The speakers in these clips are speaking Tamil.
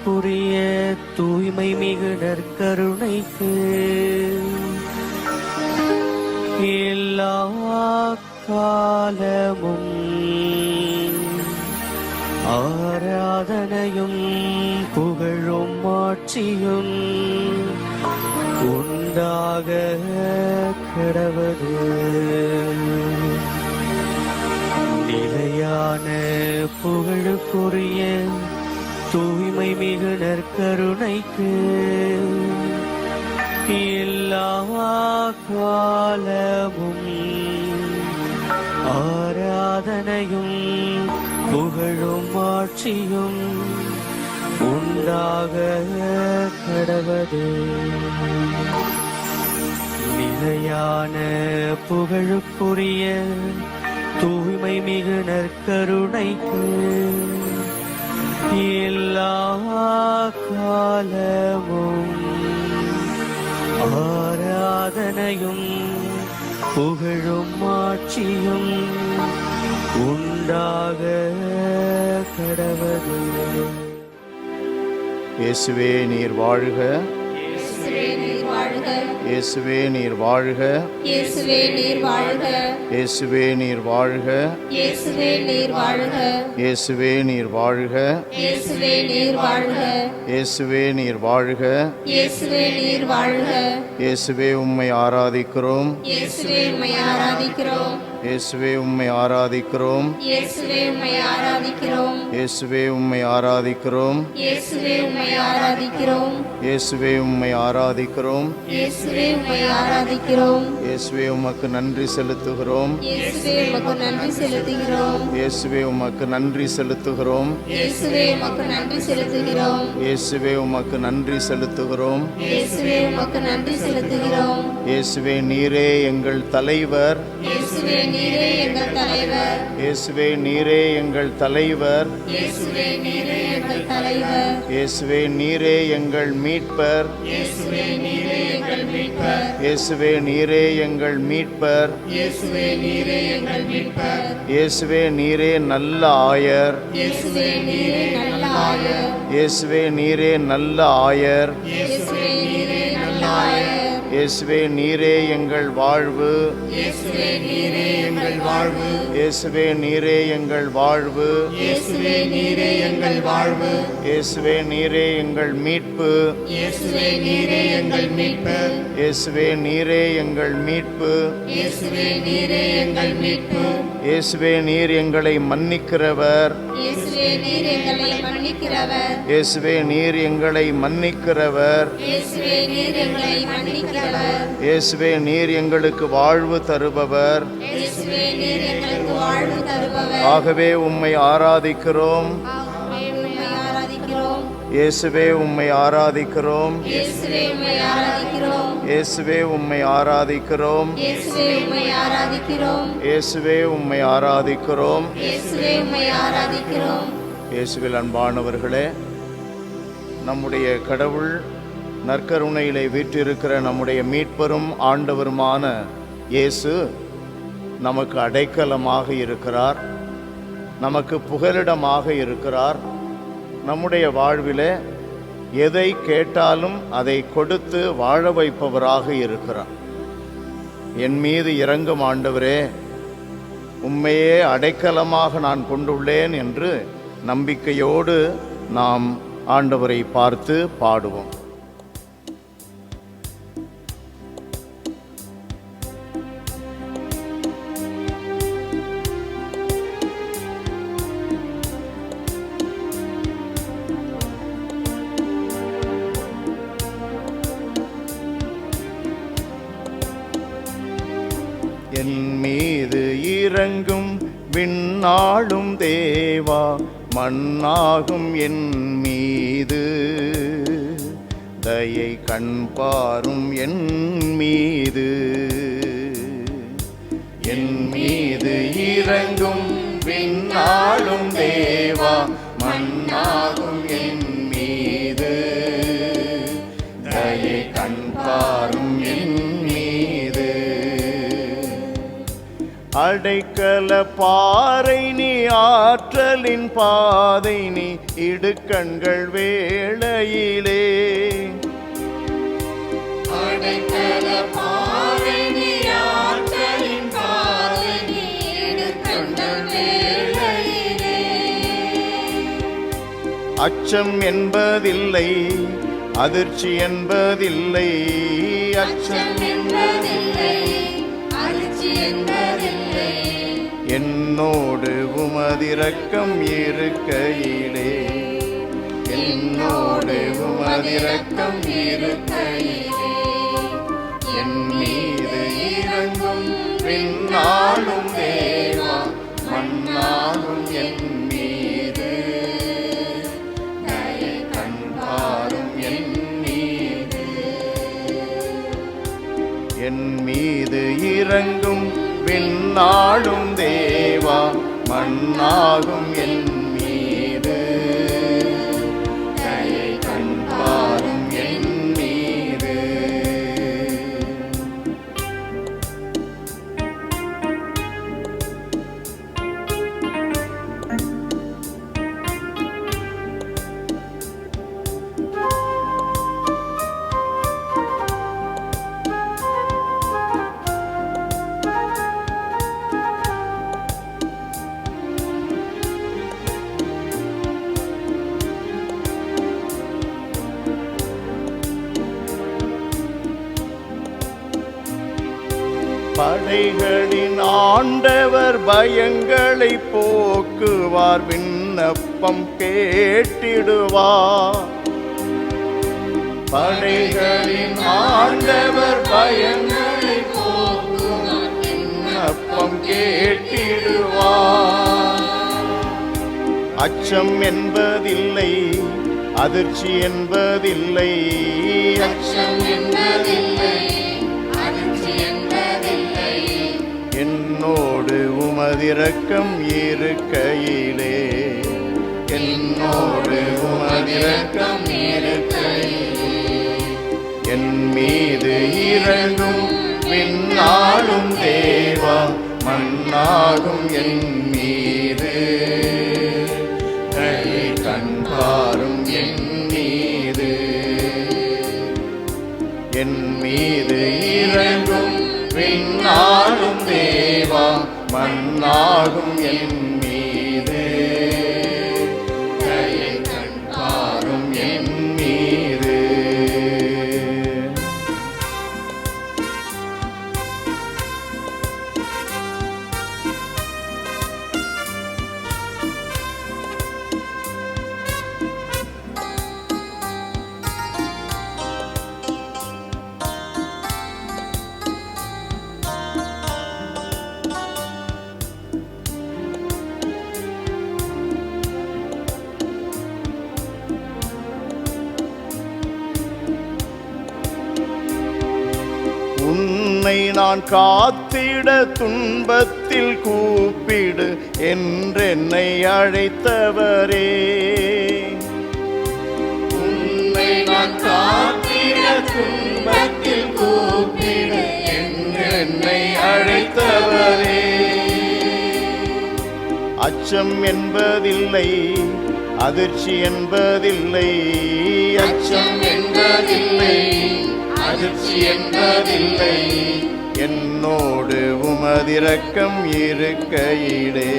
புகழுக்குரிய தூய்மை மிகு நற்கருணைக்கு எல்லா காலமும் ஆராதனையும் புகழும் ஆட்சியும் உண்டாக கடவது. நிலையான புகழுக்குரிய தூய்மை மிகு நற்கருணைக்கு எல்லா காலமும் ஆராதனையும் புகழும் ஆட்சியும் உண்டாக கடவது. நிலையான புகழுக்குரிய தூய்மை மிகு நற்கருணைக்கு எல்லா காலமும் ஆராதனையும் புகழும் ஆட்சியும் உண்டாக கடவது. இயேசுவே நீர் வாழ்க, இயேசுவே நீர் வாழ்க, இயேசுவே நீர் வாழ்க, இயேசுவே நீர் வாழ்க, இயேசுவே நீர் வாழ்க, இயேசுவே நீர் வாழ்க, இயேசுவே நீர் வாழ்க, இயேசுவே நீர் வாழ்க, இயேசுவே நீர் வாழ்க. இயேசுவே உம்மை ஆராதிக்கிறோம், இயேசுவே உம்மை ஆராதிக்கிறோம், இயேசுவே உம்மை ஆராதிக்கிறோம், இயேசுவே உம்மை ஆராதிக்கிறோம், இயேசுவே உம்மை ஆராதிக்கிறோம், இயேசுவே உம்மை ஆராதிக்கிறோம், இயேசுவே உம்மை ஆராதிக்கிறோம், இயேசுவே உம்மை ஆராதிக்கிறோம், இயேசுவே உமக்கு நன்றி செலுத்துகிறோம், இயேசுவே உமக்கு நன்றி செலுத்துகிறோம், இயேசுவே உமக்கு நன்றி செலுத்துகிறோம், இயேசுவே உமக்கு நன்றி செலுத்துகிறோம், இயேசுவே உமக்கு நன்றி செலுத்துகிறோம், இயேசுவே உமக்கு நன்றி செலுத்துகிறோம். இயேசுவே நீரே எங்கள் தலைவர், இயேசுவே நீரே எங்கள் தலைவர், இயேசுவே நீரே எங்கள் தலைவர், இயேசுவே நீரே எங்கள் தலைவர், இயேசுவே நீரே எங்கள் மீட்பர், இயேசுவே நீரே எங்கள் மீட்பர், இயேசுவே நீரே எங்கள் மீட்பர், இயேசுவே நீரே எங்கள் மீட்பர், இயேசுவே நீரே நல்ல ஆயர், இயேசுவே நீரே நல்ல ஆயர், இயேசுவே நீரே நல்ல ஆயர், இயேசுவே நீரே நல்ல ஆயர், இயேசுவே நீரே எங்கள் வாழ்வு, இயேசுவே நீரே எங்கள் வாழ்வு, இயேசுவே நீரே எங்கள் வாழ்வு, இயேசுவே நீரே எங்கள் வாழ்வு, இயேசுவே நீரே எங்கள் மீட்பு, இயேசுவே நீரே எங்கள் மீட்பு, இயேசுவே நீரே எங்கள் மீட்பு, இயேசுவே நீரே எங்கள் மீட்பு, இயேசுவே நீர் எங்களை மன்னிக்கிறவர், இயேசுவே நீர் எங்களை மன்னிக்கிறவர், இயேசுவே நீர் எங்களை மன்னிக்கிறவர், இயேசுவே நீர் எங்களை மன்னிக்கிறவர், இயேசுவே நீர் எங்களுக்கு வாழ்வு தருபவர். இயேசுவே நீர் எங்களுக்கு வாழ்வு தருபவர். ஆகவே உம்மை ஆராதிக்கிறோம், ஆகவே உம்மை ஆராதிக்கிறோம், இயேசுவே உம்மை ஆராதிக்கிறோம், இயேசுவே உம்மை ஆராதிக்கிறோம், இயேசுவே உம்மை ஆராதிக்கிறோம், இயேசுவே உம்மை ஆராதிக்கிறோம், இயேசுவே உம்மை ஆராதிக்கிறோம். இயேசுவே உம்மை ஆராதிக்கிறோம். இயேசுவில் அன்பானவர்களே, நம்முடைய கடவுள் நற்கருணையிலே வீற்றிருக்கிற நம்முடைய மீட்பரும் ஆண்டவருமான இயேசு நமக்கு அடைக்கலமாக இருக்கிறார், நமக்கு புகலிடமாக இருக்கிறார். நம்முடைய வாழ்விலே எதை கேட்டாலும் அதை கொடுத்து வாழ வைப்பவராக இருக்கிறார். என் மீது இரங்கும் ஆண்டவரே, உம்மையே அடைக்கலமாக நான் கொண்டுள்ளேன் என்று நம்பிக்கையோடு நாம் ஆண்டவரை பார்த்து பாடுவோம். என் மீது இறங்கும் விண்ணாளும் தேவா, மண்ணாகும் என் மீது தயை கண் பாரும் என் மீது. என் மீது இறங்கும் விண்ணாளும் தேவா, மண்ணாகும் என் மீது தயை கண் பாரும் என் மீது. அடைக்கல பாறை நீ ஆற்றலின் பாதை நீ இடுக்கண்கள் வேளையிலே அடைக்கல பாறை நீ ஆற்றலின் பாதை நீ இடுக்கண்கள் வேளையிலே. அச்சம் என்பதில்லை, அதிர்ச்சி என்பதில்லை, அச்சம் என்பதில்லை, அதிர்ச்சி என்பதில்லை. என்னோடு உமதிரக்கம் இருக்கையிலே, என்னோடு உமதிரக்கம் இருக்கையிலே, என் மீது இறங்கும் பின்னாலும் தேவா, மன்னாலும் என் மீது தயை கண்பாரும் என் மீது, என் மீது இறங்கும் பின்னாலும் தேவா, மன்னாகும் என் மீது தயை கண்பாரும் என் மீது. படைகளின் ஆண்டவர் பயங்களை போக்குவார், விண்ணப்பம் கேட்டிடுவார். படைகளின் ஆண்டவர் பயங்களை போக்குவார், விண்ணப்பம் கேட்டிடுவார். அச்சம் என்பதில்லை, அதிர்ச்சி என்பதில்லை, அச்சம் என்பதில்லை, என்னோடு உமதிரக்கம் இருக்கையிலே, என்னோடு உமதிரக்கம் இருக்கையிலே, என் மீது இறங்கும் பின்னாலும் தேவா, மன்னாகும் என் மீது தயை கண்பாரும் என் மீது, என் மீது இறங்கும் பின்னாலும் தேவா, மன்னாகும் என் மீது தயை கண்பாரும் என் மீது. உன்னை நான் காத்திட துன்பத்தில் கூப்பிடு என்றென்னை அழைத்தவரே, உன்னை நான் காத்திட துன்பத்தில் கூப்பிடு என்றென்னை அழைத்தவரே. அச்சம் என்பதில்லை, அதிர்ச்சி என்பதில்லை, அச்சம் என்பதில்லை, அதிர்ச்சி என்பதில்லை, என்னோடு உமதிரக்கம் இருக்கையிலே,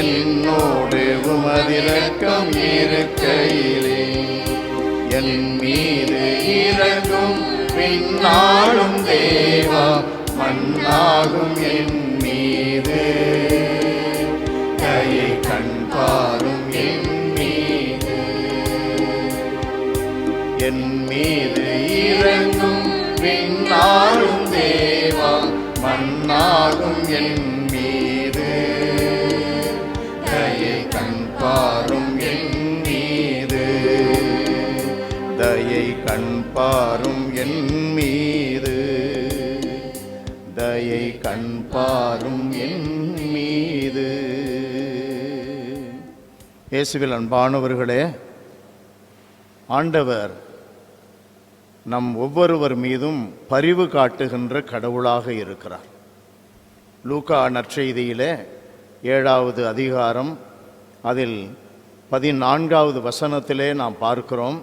என்னோடு உமதிரக்கம் இருக்கையிலே, என் மீது இறங்கும் பின்னாலும் தேவா, மன்னாகும் என் மீது தயை கண்பாரும் என் மீது, என் மீது இறங்கும் பின்னாலும் தேவா, மன்னாகும் என் மீது தயை கண்பாரும் என் மீது, தயை கண்பாரும் என் மீது, தயை கண்பாரும் என் மீது. இயேசுவில் அன்பானவர்களே, ஆண்டவர் நம் ஒவ்வொருவர் மீதும் பரிவு காட்டுகின்ற கடவுளாக இருக்கிறார். லூக்கா நற்செய்தியிலே 7வது அதிகாரம் அதில் 14வது வசனத்திலே நாம் பார்க்கிறோம்.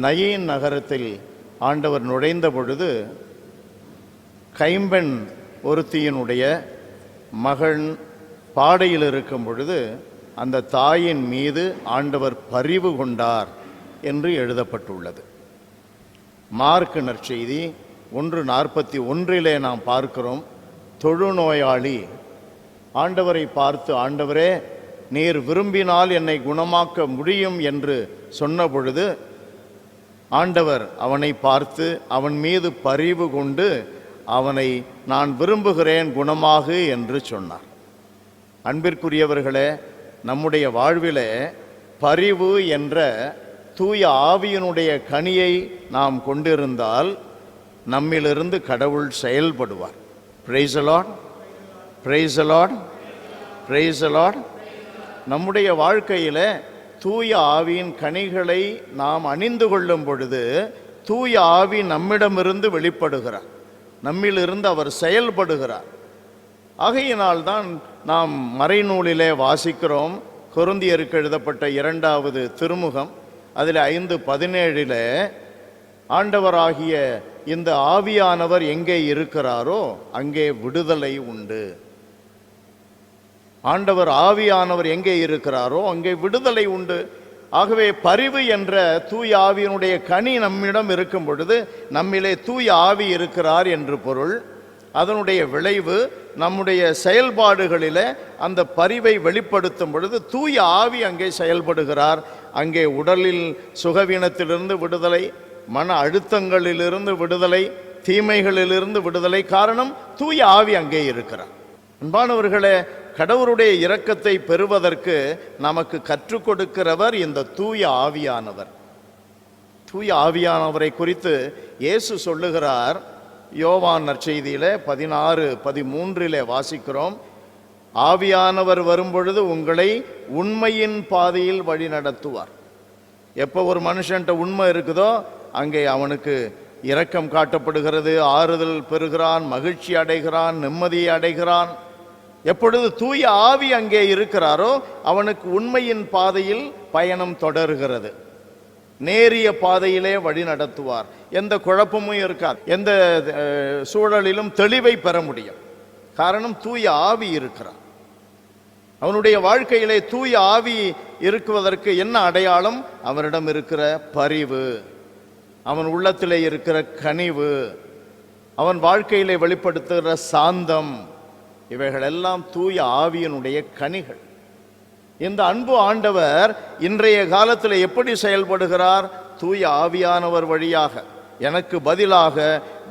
நயீன் நகரத்தில் ஆண்டவர் நுழைந்த பொழுது கைம்பெண் ஒருத்தியினுடைய மகன் பாடையில் இருக்கும் பொழுது அந்த தாயின் மீது ஆண்டவர் பரிவு கொண்டார் என்று எழுதப்பட்டுள்ளது. மார்க் நற்செய்தி 1:41 நாம் பார்க்கிறோம். தொழுநோயாளி ஆண்டவரை பார்த்து, ஆண்டவரே நீர் விரும்பினால் என்னை குணமாக்க முடியும் என்று சொன்ன பொழுது ஆண்டவர் அவனை பார்த்து அவன் மீது பரிவு கொண்டு அவனை நான் விரும்புகிறேன் குணமாகு என்று சொன்னார். அன்பிற்குரியவர்களே, நம்முடைய வாழ்விலே பரிவு என்ற தூய ஆவியினுடைய கனியை நாம் கொண்டிருந்தால் நம்மிலிருந்து கடவுள் செயல்படுவார். Price the Lord, praise the Lord, praise the Lord. நம்முடைய வாழ்க்கையில தூய ஆவியின் கனிகளை நாம் அணிந்து கொள்ளும் பொழுது தூய ஆவி நம்மிடமிருந்து வெளிப்படுகிறார், நம்மிலிருந்து அவர் செயல்படுகிறார். ஆகையினால்தான் நாம் மறைநூலிலே வாசிக்கிறோம். கொரிந்தியருக்கு எழுதப்பட்ட 2வது திருமுகம் அதில் 5:17 ஆண்டவராகிய இந்த ஆவியானவர் எங்கே இருக்கிறாரோ அங்கே விடுதலை உண்டு. ஆண்டவர் ஆவியானவர் எங்கே இருக்கிறாரோ அங்கே விடுதலை உண்டு. ஆகவே பரிவு என்ற தூய ஆவியினுடைய கனி நம்மிடம் இருக்கும் பொழுது நம்மிலே தூய ஆவி இருக்கிறார் என்று பொருள். அதனுடைய விளைவு நம்முடைய செயல்பாடுகளில் அந்த பரிவை வெளிப்படுத்தும் பொழுது தூய ஆவி அங்கே செயல்படுகிறார். அங்கே உடலில் சுகவீனத்திலிருந்து விடுதலை, மன அழுத்தங்களிலிருந்து விடுதலை, தீமைகளிலிருந்து விடுதலை. காரணம் தூய ஆவி அங்கே இருக்கிறார். அன்பானவர்களே, கடவுளுடைய இரக்கத்தை பெறுவதற்கு நமக்கு கற்றுக் கொடுக்கிறவர் இந்த தூய ஆவியானவர். தூய ஆவியானவரை குறித்து இயேசு சொல்லுகிறார். யோவான் நற்செய்தியிலே 16:13 வாசிக்கிறோம். ஆவியானவர் வரும்பொழுது உங்களை உண்மையின் பாதையில் வழி நடத்துவார். எப்போ ஒரு மனுஷன்ட்ட உண்மை இருக்குதோ அங்கே அவனுக்கு இரக்கம் காட்டப்படுகிறது, ஆறுதல் பெறுகிறான், மகிழ்ச்சி அடைகிறான், நிம்மதியை அடைகிறான். எப்பொழுது தூய ஆவி அங்கே இருக்கிறாரோ அவனுக்கு உண்மையின் பாதையில் பயணம் தொடர்கிறது, நேரிய பாதையிலே வழி நடத்துவார். எந்த குழப்பமும் இருக்காது, எந்த சூழலிலும் தெளிவை பெற முடியும். காரணம் தூய ஆவி இருக்கிறார். அவனுடைய வாழ்க்கையிலே தூய ஆவி இருக்குவதற்கு என்ன அடையாளம்? அவனிடம் இருக்கிற பரிவு, அவன் உள்ளத்திலே இருக்கிற கனிவு, அவன் வாழ்க்கையிலே வெளிப்படுத்துகிற சாந்தம், இவைகளெல்லாம் தூய ஆவியினுடைய கனிகள். இந்த அன்பு ஆண்டவர் இன்றைய காலத்தில் எப்படி செயல்படுகிறார்? தூய ஆவியானவர் வழியாக எனக்கு பதிலாக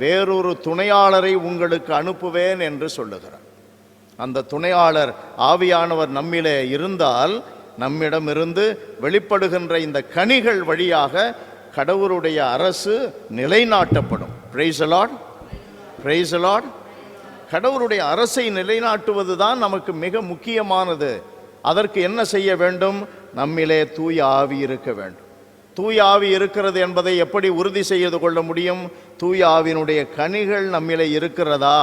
வேறொரு துணையாளரை உங்களுக்கு அனுப்புவேன் என்று சொல்லுகிறார். அந்த துணையாளர் ஆவியானவர் நம்மிலே இருந்தால் நம்மிடமிருந்து வெளிப்படுகின்ற இந்த கனிகள் வழியாக கடவுளுடைய அரசு நிலைநாட்டப்படும். Praise the Lord, praise the Lord. கடவுளுடைய அரசை நிலைநாட்டுவது தான் நமக்கு மிக முக்கியமானது. அதற்கு என்ன செய்ய வேண்டும்? நம்மிலே தூய ஆவி இருக்க வேண்டும். தூய ஆவி இருக்கிறது என்பதை எப்படி உறுதி செய்து கொள்ள முடியும்? தூய ஆவியினுடைய கனிகள் நம்மிலே இருக்கிறதா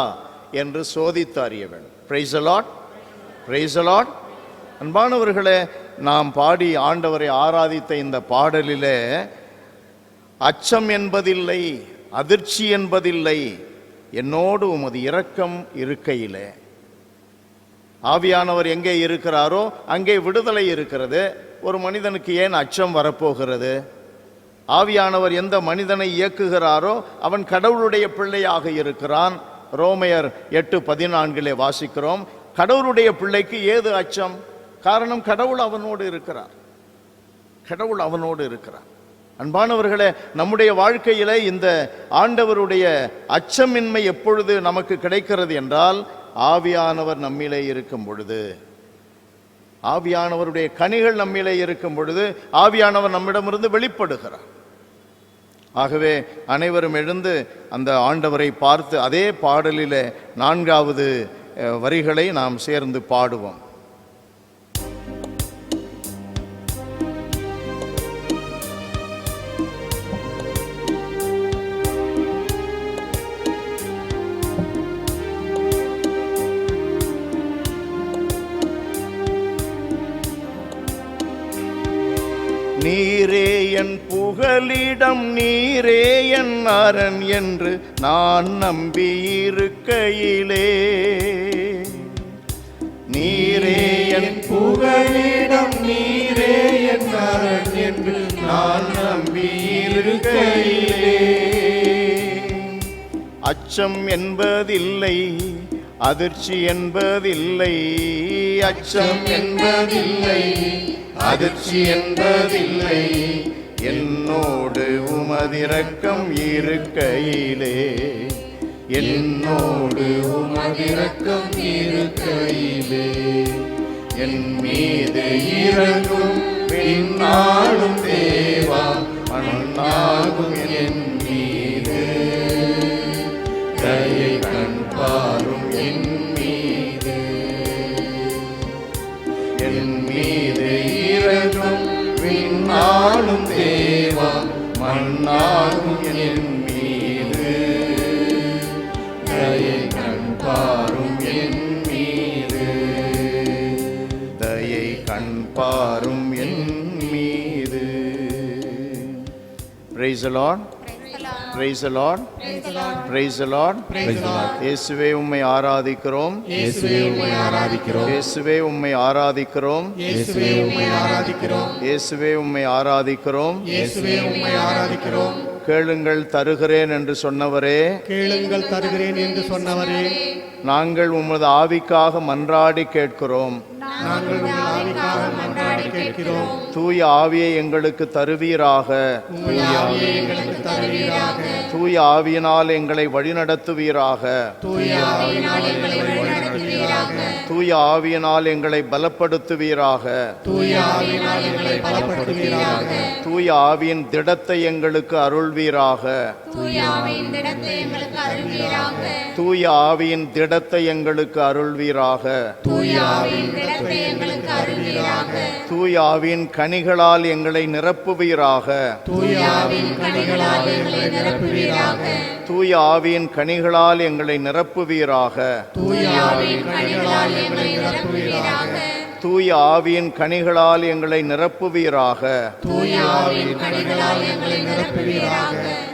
என்று சோதித்து அறிய வேண்டும். Price the Lord, praise the Lord. அன்பானவர்களே, நாம் பாடி ஆண்டவரை ஆராதித்த இந்த பாடலிலே அச்சம் என்பதில்லை, அதிர்ச்சி என்பதில்லை, என்னோடு உமது இரக்கம் இருக்கையிலே. ஆவியானவர் எங்கே இருக்கிறாரோ அங்கே விடுதலை இருக்கிறது. ஒரு மனிதனுக்கு ஏன் அச்சம் வரப்போகிறது? ஆவியானவர் எந்த மனிதனை இயக்குகிறாரோ அவன் கடவுளுடைய பிள்ளையாக இருக்கிறான். ரோமையர் 8:14 வாசிக்கிறோம். கடவுளுடைய பிள்ளைக்கு ஏது அச்சம்? காரணம் கடவுள் அவனோடு இருக்கிறார், கடவுள் அவனோடு இருக்கிறார். அன்பானவர்களே, நம்முடைய வாழ்க்கையில இந்த ஆண்டவருடைய அச்சமின்மை எப்பொழுது நமக்கு கிடைக்கிறது என்றால் ஆவியானவர் நம்மிலே இருக்கும் பொழுது, ஆவியானவருடைய கனிகள் நம்மிலே இருக்கும் பொழுது ஆவியானவர் நம்மிடமிருந்து வெளிப்படுகிறார். ஆகவே அனைவரும் எழுந்து அந்த ஆண்டவரை பார்த்து அதே பாடலிலே 4வது வரிகளை நாம் சேர்ந்து பாடுவோம். நீரே என் புகலிடம், நீரே என் அரண் என்று நான் நம்பியிருக்கையிலே. நீரே என் புகலிடம், நீரே என் அரண் என்று நான் நம்பியிருக்கையிலே. அச்சம் என்பதில்லை, அதிர்ச்சி என்பதில்லை, அச்சம் என்பதில்லை, அதிர்ச்சி என்பதில்லை, என்னோடு உமதிரக்கம் இருக்கையிலே. என்னோடு உமதிரக்கம் இருக்கையிலே. என் மீது இறங்கும் பின்னாலும் தேவா, அண்ணாகும் என் மீது தயை கண் பாரும். என் மீது, என் மீது இறங்கும் பின்னாலும் தேவா, மண்ணாகும் என் மீது தயை கண் பாரும். என் மீது தயை கண் பாரும். என் மீது. Praise the Lord. Praise the Lord. Praise the Lord. இயேசுவே உம்மை ஆராதிக்கிறோம். இயேசுவே உம்மை ஆராதிக்கிறோம். இயேசுவே உம்மை ஆராதிக்கிறோம். இயேசுவே உம்மை ஆராதிக்கிறோம். இயேசுவே உம்மை ஆராதிக்கிறோம். இயேசுவே உம்மை ஆராதிக்கிறோம். கேளுங்கள் தருகிறேன் என்று சொன்னவரே, கேளுங்கள் தருகிறேன் என்று சொன்னவரே, நாங்கள் உமது ஆவிக்காக மன்றாடி கேட்கிறோம். நாங்கள் உங்கள் ஆவிக்காக மன்றாடி கேட்கிறோம். தூய ஆவியை எங்களுக்கு தருவீராக. உங்கள் ஆவியை எங்களுக்கு தருவீராக. தூய ஆவியினால் எங்களை வழிநடத்துவீராக. தூய ஆவியினால் எங்களை வழிநடத்துவீராக. தூய ஆவியினால் எங்களை பலப்படுத்துவீராக. தூய ஆவியினால் எங்களை பலப்படுத்துவீராக. தூய ஆவியின் திடத்தை எங்களுக்கு அருள்வீராக. தூய ஆவியின் திடத்தை எங்களுக்கு அருள்வீராக. தூய ஆவியின் திடத்தை எங்களுக்கு அருள்வீராக. தூய ஆவியின் திடத்தை எங்களுக்கு அருள்வீராக. தூய ஆவியின் கனிகளால் எங்களை நிரப்புவீராக. தூய ஆவியின் கனிகளால் எங்களை நிரப்புவீராக. தூய ஆவியின் கனிகளால் எங்களை நிரப்புவீராக. தூய ஆவியின் கனிகளால் எங்களை நிரப்புவீராக. தூய ஆவியின் கனிகளால் எங்களை நிரப்புவீராக. தூய ஆவியின் கனிகளால் எங்களை நிரப்புவீராக.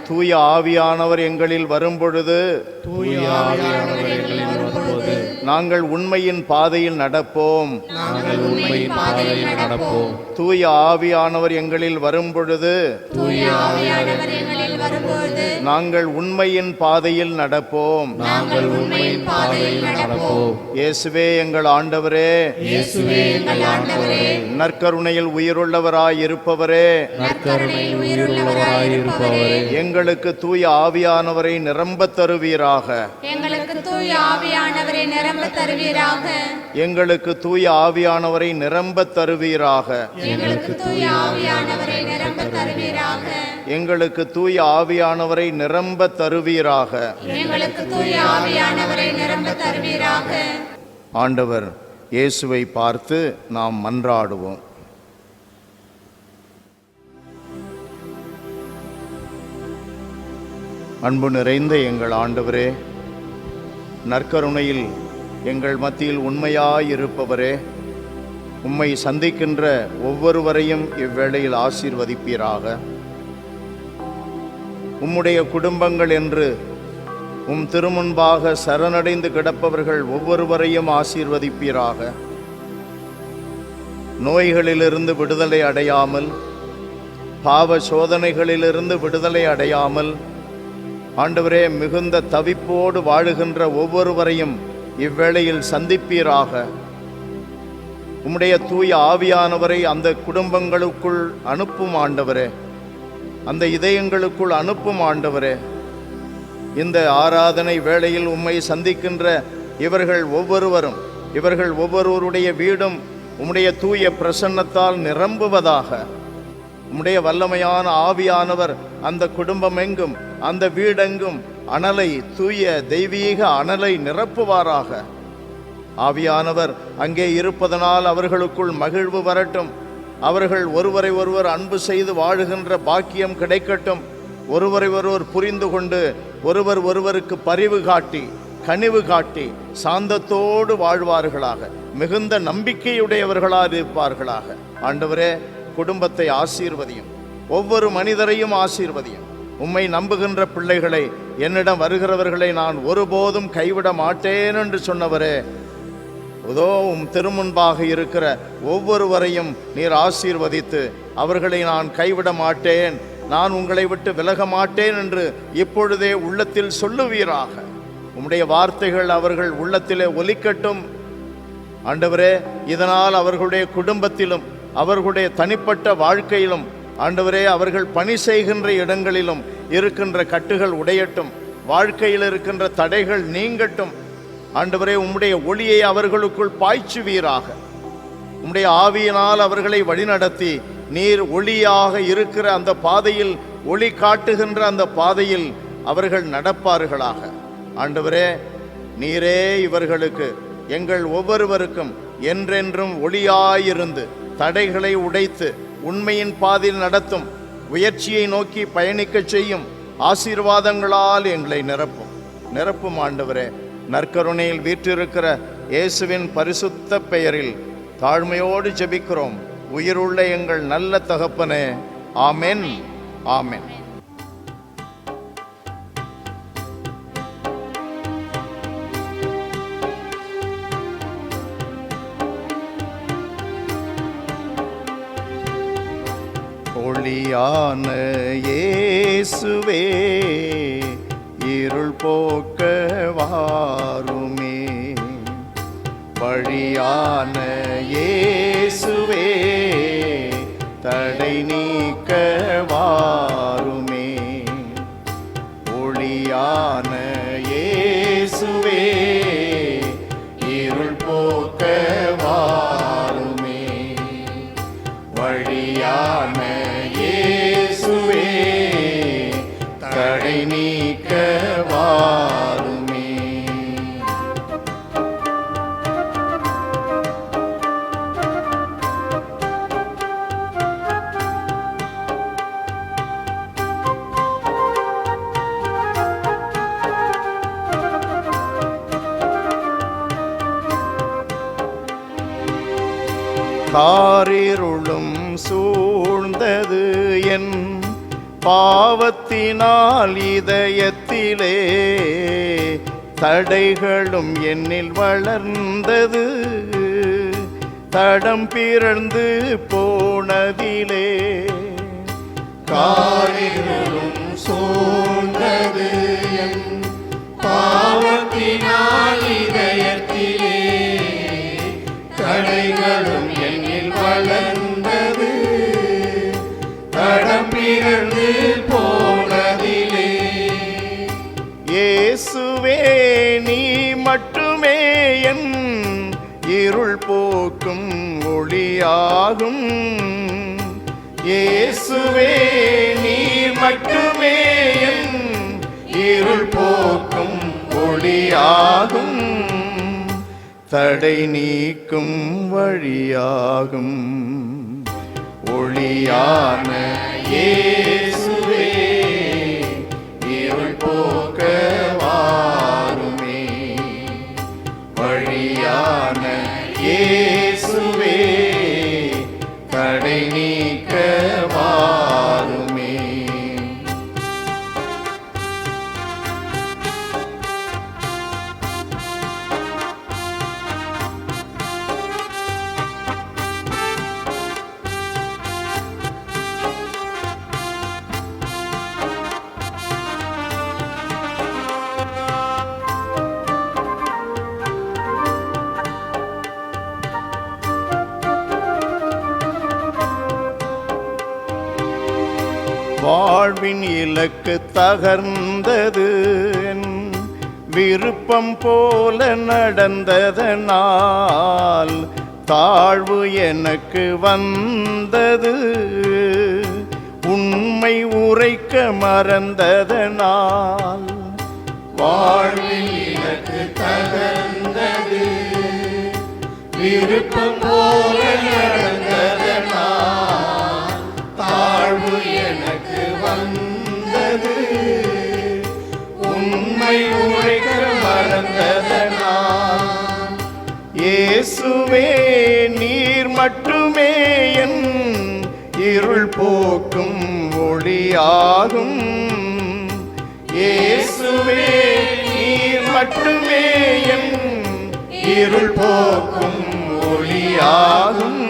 தூய ஆவியானவர் எங்களில் வரும்பொழுது தூய ஆவியானவர் எங்களில் வரும்போது நாங்கள் உண்மையின் பாதையில் நடப்போம். நாங்கள் உண்மையின் பாதையில் நடப்போம். தூய ஆவியானவர் எங்களில் வரும்பொழுது தூய ஆவியானவர் எங்களில் வரும்போது நாங்கள் உண்மையின் பாதையில் நடப்போம். நாங்கள் உண்மையின் பாதையில் நடப்போம். இயேசுவே எங்கள் ஆண்டவரே, இயேசுவே எங்கள் ஆண்டவரே, நற்கருணையில் உயிருள்ளவராய் இருப்பவரே, நற்கருணையில் உயிருள்ளவராய் இருப்பவரே, எங்களுக்கு தூய ஆவியானவரை நிரம்பத் தருவீராக. எங்களுக்கு தூய ஆவியானவரை நிரம்ப தருவீராக. எங்களுக்கு தூய ஆவியானவரை நிரம்பத் தருவீராக. எங்களுக்கு தூய ஆவியானவரை நிரம்ப தருவீராக. எங்களுக்கு தூய ஆவியானவரை நிரம்பத் தருவீராக. எங்களுக்கு தூய ஆவியானவரை நிரம்ப தருவீராக. ஆண்டவர் இயேசுவை பார்த்து நாம் மன்றாடுவோம். அன்பு நிறைந்த எங்கள் ஆண்டவரே, நற்கருணையில் எங்கள் மத்தியில் உண்மையாயிருப்பவரே, உம்மை சந்திக்கின்ற ஒவ்வொருவரையும் இவ்வேளையில் ஆசீர்வதிப்பீராக. உம்முடைய குடும்பங்கள் என்று உம் திருமுன்பாக சரணடைந்து கிடப்பவர்கள் ஒவ்வொருவரையும் ஆசீர்வதிப்பீராக. நோய்களிலிருந்து விடுதலை அடையாமல், பாவ சோதனைகளிலிருந்து விடுதலை அடையாமல், ஆண்டவரே மிகுந்த தவிப்போடு வாழுகின்ற ஒவ்வொருவரையும் இவ்வேளையில் சந்திப்பீராக. உம்முடைய தூய ஆவியானவரை அந்த குடும்பங்களுக்குள் அனுப்பும் ஆண்டவரே, அந்த இதயங்களுக்குள் அனுப்பும் ஆண்டவரே. இந்த ஆராதனை வேளையில் உம்மை சந்திக்கின்ற இவர்கள் ஒவ்வொருவருடைய வீடும் உம்முடைய தூய பிரசன்னத்தால் நிரம்புவதாக. உம்முடைய வல்லமையான ஆவியானவர் அந்த குடும்பம் எங்கும், அந்த வீடெங்கும் அனலை, தூய தெய்வீக அனலை நிரப்புவாராக. ஆவியானவர் அங்கே இருப்பதனால் அவர்களுக்குள் மகிழ்வு வரட்டும். அவர்கள் ஒருவரை ஒருவர் அன்பு செய்து வாழுகின்ற பாக்கியம் கிடைக்கட்டும். ஒருவரை ஒருவர் புரிந்து கொண்டு ஒருவர் ஒருவருக்கு பரிவு காட்டி, கனிவு காட்டி, சாந்தத்தோடு வாழ்வார்களாக, மிகுந்த நம்பிக்கையுடையவர்களாக இருப்பார்களாக. ஆண்டவரே, குடும்பத்தை ஆசீர்வதியும், ஒவ்வொரு மனிதரையும் ஆசீர்வதியும். உம்மை நம்புகின்ற பிள்ளைகளை, என்னிடம் வருகிறவர்களை நான் ஒருபோதும் கைவிட மாட்டேன் என்று சொன்னவரே, இதோ உம் திருமுன்பாக இருக்கிற ஒவ்வொருவரையும் நீர் ஆசீர்வதித்து, அவர்களை நான் கைவிட மாட்டேன், நான் உங்களை விட்டு விலக மாட்டேன் என்று இப்பொழுதே உள்ளத்தில் சொல்லுவீராக. உம்முடைய வார்த்தைகள் அவர்கள் உள்ளத்திலே ஒலிக்கட்டும் ஆண்டவரே. இதனால் அவர்களுடைய குடும்பத்திலும் அவர்களுடைய தனிப்பட்ட வாழ்க்கையிலும் ஆண்டவரே, அவர்கள் பணி செய்கின்ற இடங்களிலும் இருக்கின்ற கட்டுகள் உடையட்டும், வாழ்க்கையில் இருக்கின்ற தடைகள் நீங்கட்டும் ஆண்டவரே. உம்முடைய ஒளியை அவர்களுக்குள் பாய்ச்சுவீராக. உம்முடைய ஆவியினால் அவர்களை வழிநடத்தி நீர் ஒளியாக இருக்கிற அந்த பாதையில், ஒளி காட்டுகின்ற அந்த பாதையில் அவர்கள் நடப்பார்களாக. ஆண்டவரே, நீரே இவர்களுக்கு, எங்கள் ஒவ்வொருவருக்கும் என்றென்றும் ஒளியாயிருந்து தடைகளை உடைத்து உண்மையின் பாதையில் நடத்தும், உயர்ச்சியை நோக்கி பயணிக்கச் செய்யும் ஆசீர்வாதங்களால் எங்களை நிரப்பும் ஆண்டவரே. நற்கருணையில் வீற்றிருக்கிற இயேசுவின் பரிசுத்த பெயரில் தாழ்மையோடு ஜெபிக்கிறோம் உயிருள்ள எங்கள் நல்ல தகப்பனே. ஆமென், ஆமென். ஒளியான இயேசுவே, இருள் போக்க வாருமே. வழியான இயேசுவே, தடை நீக்க வாருமே. ஒளியான இயேசுவே, இருள் போக்க வாருமே. வழியான இயேசுவே, தடை நீக்க வாருமே. காரிருளும் சூழ்ந்தது என் பாவத்தினால் இதயத்திலே, தடைகளும் என்னில் வளர்ந்தது தடம் பிறந்து போனதிலே. காரிருளும் சூழ்ந்தது என் பாவத்தினால் இதயத்திலே, தடைகளும் என்னில் வளர்ந்தது தடம் பிறந்து போனதிலே. இயேசுவே, நீ மட்டுமே என் இருள் போக்கும் ஒளியாகும். இயேசுவே, நீ மட்டுமே என் இருள் போக்கும் ஒளியாகும். தடை நீக்கும் வழியாகும். ஒளியான இயேசுவே, இருள் போக்க வாருமே. வழியான இயேசுவே, தடை நீக்க வாருமே. வாழ்வின் இலக்கு தகர்ந்தது, விருப்பம் போல நடந்ததனால் தாழ்வு எனக்கு வந்தது. உண்மை உரைக்க மறந்ததனால் வாழ்வின் இலக்கு தகர்ந்தது, விருப்பம் போல நடந்ததனால் தாழ்வு எனக்கு வந்தது. உண்மை உரைக்க மறந்ததனால் இயேசுவே, நீர் மட்டுமே என் இருள் போக்கும் ஒளியாகும். இயேசுவே நீர் மட்டுமே என் இருள் போக்கும் ஒளியாகும்.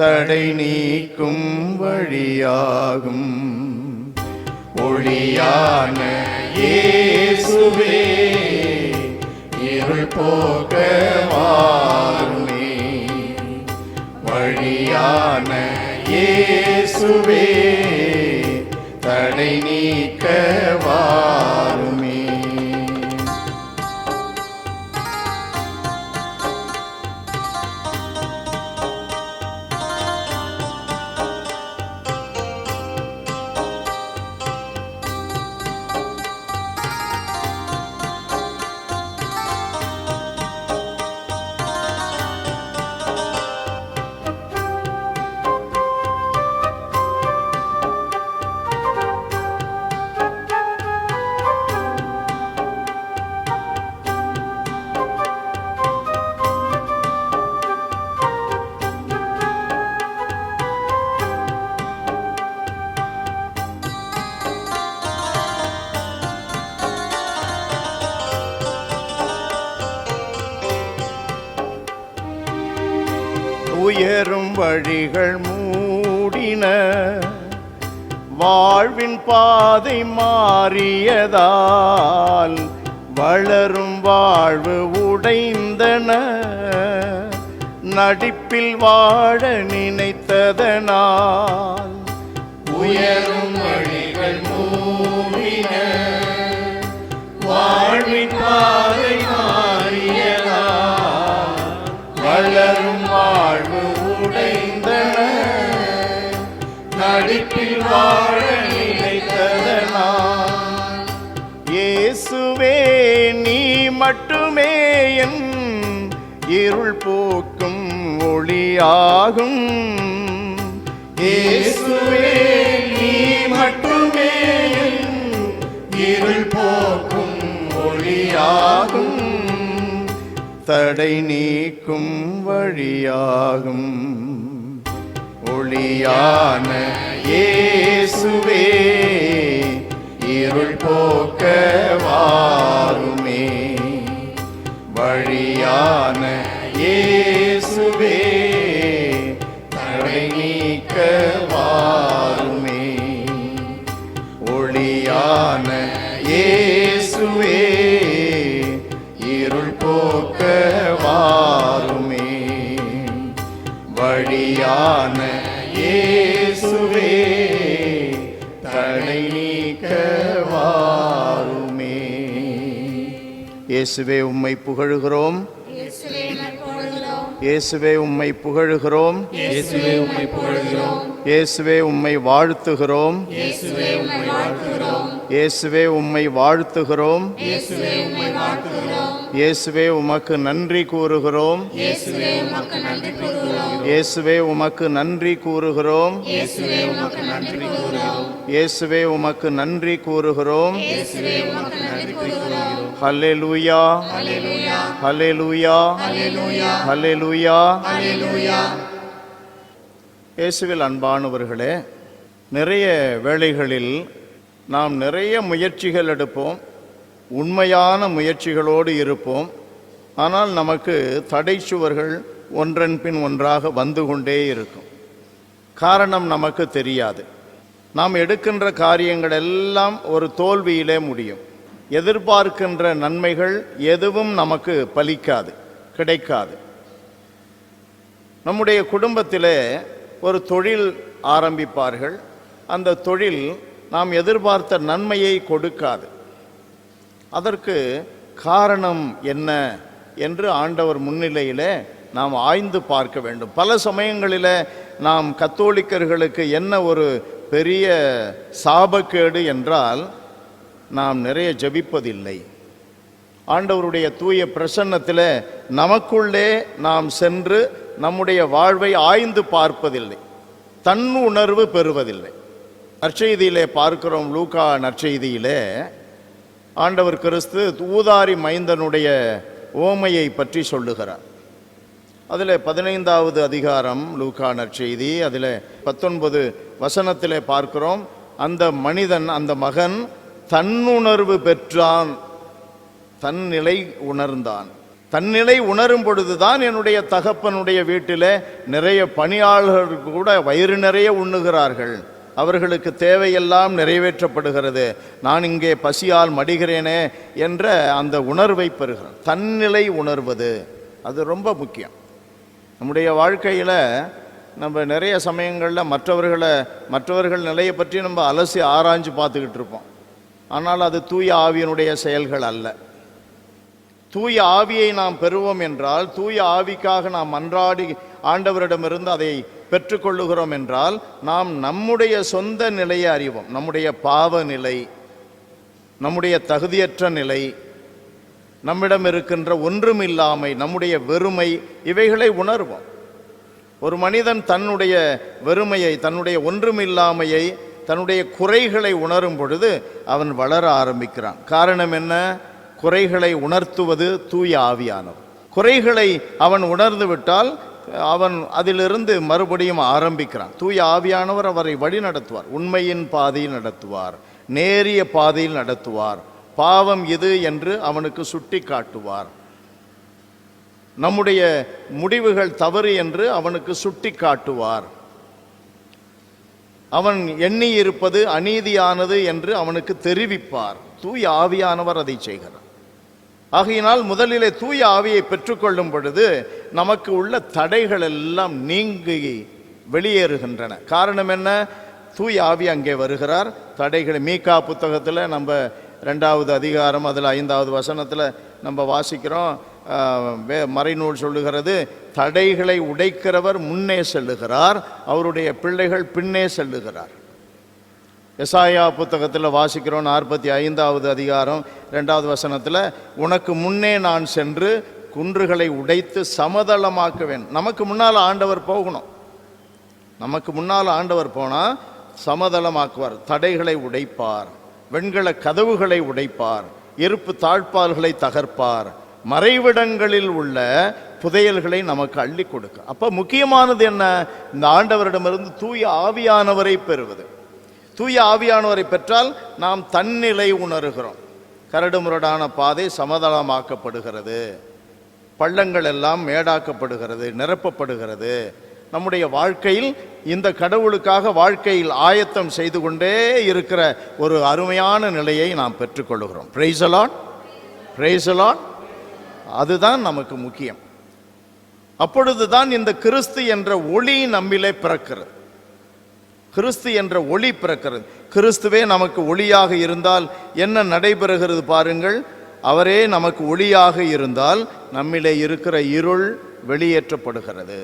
தடை நீக்கும் வழியாகும். ஒளியான இயேசுவே இருள் போக்க வாருமே. வழியான இயேசுவே தடை நீக்க வாருமே. உயரும் வழிகள் மூடின, வாழ்வின் பாதை மாறியதால் வளரும் வாழ்வு உடைந்தன. நடிப்பில் வாழ நினைத்ததனால் உயரும் வழிகள் மூடின, வாழ்வின் பாதை மாறியதால் வளரும் வாழ்வு உடைந்தன. நடிப்பில் வாழ நினைத்ததனால் இயேசுவே நீ மட்டுமே என் இருள் போக்கும் ஒளியாகும். இயேசுவே நீ மட்டுமே என் இருள் போக்கும் ஒளியாகும். தடை நீக்கும் வழியாகும். ஒளியான இயேசுவே இருள் போக்க வாருமே. வழியான இயேசுவே தடை நீக்க வாருமே. ஒளியான இயேசுவே இருள் போக்க வாருமே. வழியான இயேசுவே தடை நீக்க வாருமே. இயேசுவே உம்மை புகழுகிறோம். இயேசுவே உம்மை புகழுகிறோம். இயேசுவே உம்மை புகழுகிறோம். இயேசுவே உம்மை வாழ்த்துகிறோம். இயேசுவே உம்மை வாழ்த்துகிறோம். இயேசுவே உம்மை வாழ்த்துகிறோம். இயேசுவே உம்மை வாழ்த்துகிறோம். இயேசுவே உமக்கு நன்றி கூறுகிறோம். இயேசுவே உமக்கு நன்றி கூறுகிறோம். இயேசுவே உமக்கு நன்றி கூறுகிறோம். இயேசுவே உமக்கு நன்றி கூறுகிறோம். இயேசுவே உமக்கு நன்றி கூறுகிறோம். இயேசுவே உமக்கு நன்றி கூறுகிறோம். ஹல்லேலூயா, ஹல்லேலூயா, ஹல்லேலூயா, ஹல்லேலூயா, ஹல்லேலூயா. ஹல்லேலூயா. இயேசுவில் அன்பானவர்களே, நிறைய வேளைகளில் நாம் நிறைய முயற்சிகள் எடுப்போம், உண்மையான முயற்சிகளோடு இருப்போம். ஆனால் நமக்கு தடை சுவர்கள் ஒன்றன் பின் ஒன்றாக வந்து கொண்டே இருக்கும். காரணம் நமக்கு தெரியாது. நாம் எடுக்கின்ற காரியங்கள் எல்லாம் ஒரு தோல்வியிலே முடியும். எதிர்பார்க்கின்ற நன்மைகள் எதுவும் நமக்கு பலிக்காது, கிடைக்காது. நம்முடைய குடும்பத்திலே ஒரு தொழில் ஆரம்பிப்பார்கள். அந்த தொழில் நாம் எதிர்பார்த்த நன்மையை கொடுக்காது. அதற்கு காரணம் என்ன என்று ஆண்டவர் முன்னிலையிலே நாம் ஆய்ந்து பார்க்க வேண்டும். பல சமயங்களில் நாம் கத்தோலிக்கர்களுக்கு என்ன ஒரு பெரிய சாபக்கேடு என்றால், நாம் நிறைய ஜெபிப்பதில்லை. ஆண்டவருடைய தூய பிரசன்னத்தில் நமக்குள்ளே நாம் சென்று நம்முடைய வாழ்வை ஆய்ந்து பார்ப்பதில்லை, தன் உணர்வு பெறுவதில்லை. நற்செய்தியிலே பார்க்கிறோம், லூக்கா நற்செய்தியிலே ஆண்டவர் கிறிஸ்து ஊதாரி மைந்தனுடைய ஓமையை பற்றி சொல்லுகிறார். அதில் 15வது அதிகாரம் லூக்கா நற்செய்தி, அதில் 19 வசனத்திலே பார்க்கிறோம். அந்த மனிதன், அந்த மகன் தன்னுணர்வு பெற்றான், தன்னிலை உணர்ந்தான். தன்னிலை உணரும் பொழுதுதான் என்னுடைய தகப்பனுடைய வீட்டில் நிறைய பணியாளர்கள் கூட வயிறு நிறைய உண்ணுகிறார்கள், அவர்களுக்கு தேவையெல்லாம் நிறைவேற்றப்படுகிறது, நான் இங்கே பசியால் மடிகிறேனே என்ற அந்த உணர்வை பெறுகிறான். தன்னிலை உணர்வது அது ரொம்ப முக்கியம். நம்முடைய வாழ்க்கையில் நம்ம நிறைய சமயங்களில் மற்றவர்கள் நிலையை பற்றி நம்ம அலசி ஆராய்ஞ்சு பார்த்துக்கிட்டு இருப்போம். ஆனால் அது தூய ஆவியினுடைய செயல்கள் அல்ல. தூய ஆவியை நாம் பெறுவோம் என்றால், தூய ஆவிக்காக நாம் மன்றாடி ஆண்டவரிடமிருந்து அதை பெற்றுக்கொள்ளுகிறோம் என்றால், நாம் நம்முடைய சொந்த நிலையை அறிவோம். நம்முடைய பாவ நிலை, நம்முடைய தகுதியற்ற நிலை, நம்மிடம் இருக்கின்ற ஒன்றுமில்லாமை, நம்முடைய வெறுமை, இவைகளை உணர்வோம். ஒரு மனிதன் தன்னுடைய வெறுமையை, தன்னுடைய ஒன்றுமில்லாமையை, தன்னுடைய குறைகளை உணரும் பொழுது அவன் வளர ஆரம்பிக்கிறான். காரணம் என்ன? குறைகளை உணர்த்துவது தூய ஆவியானவர். குறைகளை அவன் உணர்ந்து விட்டால் அவன் அதிலிருந்து மறுபடியும் ஆரம்பிக்கிறான். தூய ஆவியானவர் அவரை வழி நடத்துவார், உண்மையின் பாதையில் நடத்துவார், நேரிய பாதையில் நடத்துவார், பாவம் இது என்று அவனுக்கு சுட்டி காட்டுவார், நம்முடைய முடிவுகள் தவறு என்று அவனுக்கு சுட்டி காட்டுவார், அவன் எண்ணி இருப்பது அநீதியானது என்று அவனுக்கு தெரிவிப்பார். தூய ஆவியானவர் அதை செய்கிறார். ஆகையினால் முதலிலே தூய ஆவியை பெற்றுக்கொள்ளும் பொழுது நமக்கு உள்ள தடைகள் எல்லாம் நீங்கி வெளியேறுகின்றன. காரணம் என்ன? தூய ஆவி அங்கே வருகிறார். தடைகள் மீகா புத்தகத்தில் நம்ம 2வது அதிகாரம் அதில் 5வது வசனத்தில் நம்ம வாசிக்கிறோம். மறைநூல் சொல்லுகிறது, தடைகளை உடைக்கிறவர் முன்னே செல்லுகிறார், அவருடைய பிள்ளைகள் பின்னே செல்லுகிறார். எசாயா புத்தகத்தில் வாசிக்கிறோம் 45வது அதிகாரம் 2வது வசனத்தில், உனக்கு முன்னே நான் சென்று குன்றுகளை உடைத்து சமதளமாக்குவேன். நமக்கு முன்னால் ஆண்டவர் போகணும். நமக்கு முன்னால் ஆண்டவர் போனால் சமதளமாக்குவார், தடைகளை உடைப்பார், வெண்கல கதவுகளை உடைப்பார், இருப்பு தாழ்பால்களை தகர்ப்பார், மறைவிடங்களில் உள்ள புதையல்களை நமக்கு அள்ளி கொடுக்க. அப்போ முக்கியமானது என்ன? இந்த ஆண்டவரிடமிருந்து தூய ஆவியானவரை பெறுவது. தூய ஆவியானவரை பெற்றால் நாம் தன்னிலை உணர்கிறோம். கரடுமுரடான பாதை சமதளமாக்கப்படுகிறது, பள்ளங்கள் எல்லாம் மேடாக்கப்படுகிறது, நிரப்பப்படுகிறது. நம்முடைய வாழ்க்கையில் இந்த கடவுளுக்காக வாழ்க்கையில் ஆயத்தம் செய்து கொண்டே இருக்கிற ஒரு அருமையான நிலையை நாம் பெற்றுக்கொள்கிறோம். Praise the Lord, praise the Lord. அதுதான் நமக்கு முக்கியம். அப்பொழுதுதான் இந்த கிறிஸ்து என்ற ஒளி நம்மிலே பிறக்கிறது. கிறிஸ்து என்ற ஒளி பிறக்கிறது. கிறிஸ்துவே நமக்கு ஒளியாக இருந்தால் என்ன நடைபெறுகிறது பாருங்கள். அவரே நமக்கு ஒளியாக இருந்தால் நம்மிலே இருக்கிற இருள் வெளியேற்றப்படுகிறது.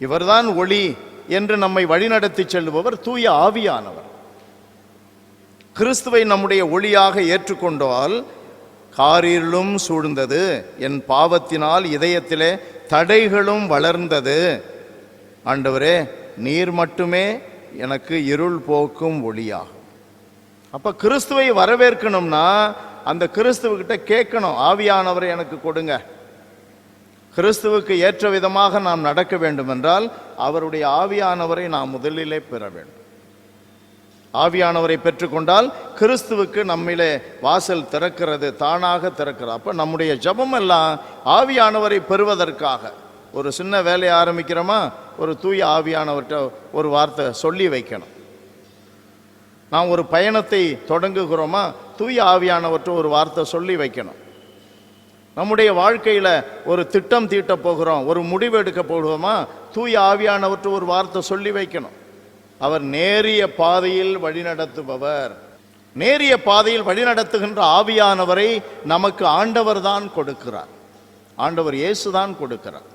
இவர்தான் ஒளி என்று நம்மை வழிநடத்தி செல்பவர் தூய ஆவியானவர். கிறிஸ்துவை நம்முடைய ஒளியாக ஏற்றுக்கொண்டால், காரிருளும் சூழ்ந்தது, என் பாவத்தினால் இதயத்திலே தடைகளும் வளர்ந்தது, ஆண்டவரே நீர் மட்டுமே எனக்கு இருள் போக்கும் ஒளியாகும். அப்ப கிறிஸ்துவை வரவேற்கணும்னா அந்த கிறிஸ்துவகிட்ட கேட்கணும், ஆவியானவரை எனக்கு கொடுங்க. கிறிஸ்துவுக்கு ஏற்ற விதமாக நாம் நடக்க வேண்டும் என்றால் அவருடைய ஆவியானவரை நாம் முதலிலே பெற வேண்டும். ஆவியானவரை பெற்றுக்கொண்டால் கிறிஸ்துவுக்கு நம்மிலே வாசல் திறக்கிறது, தானாக திறக்கிறது. அப்ப நம்முடைய ஜெபம் எல்லாம் ஆவியானவரை பெறுவதற்காக. ஒரு சின்ன வேலையை ஆரம்பிக்கிறோமா, ஒரு தூய ஆவியானவர்கிட்ட ஒரு வார்த்தை சொல்லி வைக்கணும். நாம் ஒரு பயணத்தை தொடங்குகிறோமா, தூய ஆவியானவர்கிட்ட ஒரு வார்த்தை சொல்லி வைக்கணும். நம்முடைய வாழ்க்கையில் ஒரு திட்டம் தீட்ட போகிறோம், ஒரு முடிவு எடுக்க போகிறோமா, தூய ஆவியானவர்கிட்ட ஒரு வார்த்தை சொல்லி வைக்கணும். அவர் நேரிய பாதையில் வழிநடத்துபவர். நேரிய பாதையில் வழிநடத்துகின்ற ஆவியானவரை நமக்கு ஆண்டவர் தான் கொடுக்கிறார். ஆண்டவர் இயேசு தான் கொடுக்கிறார்.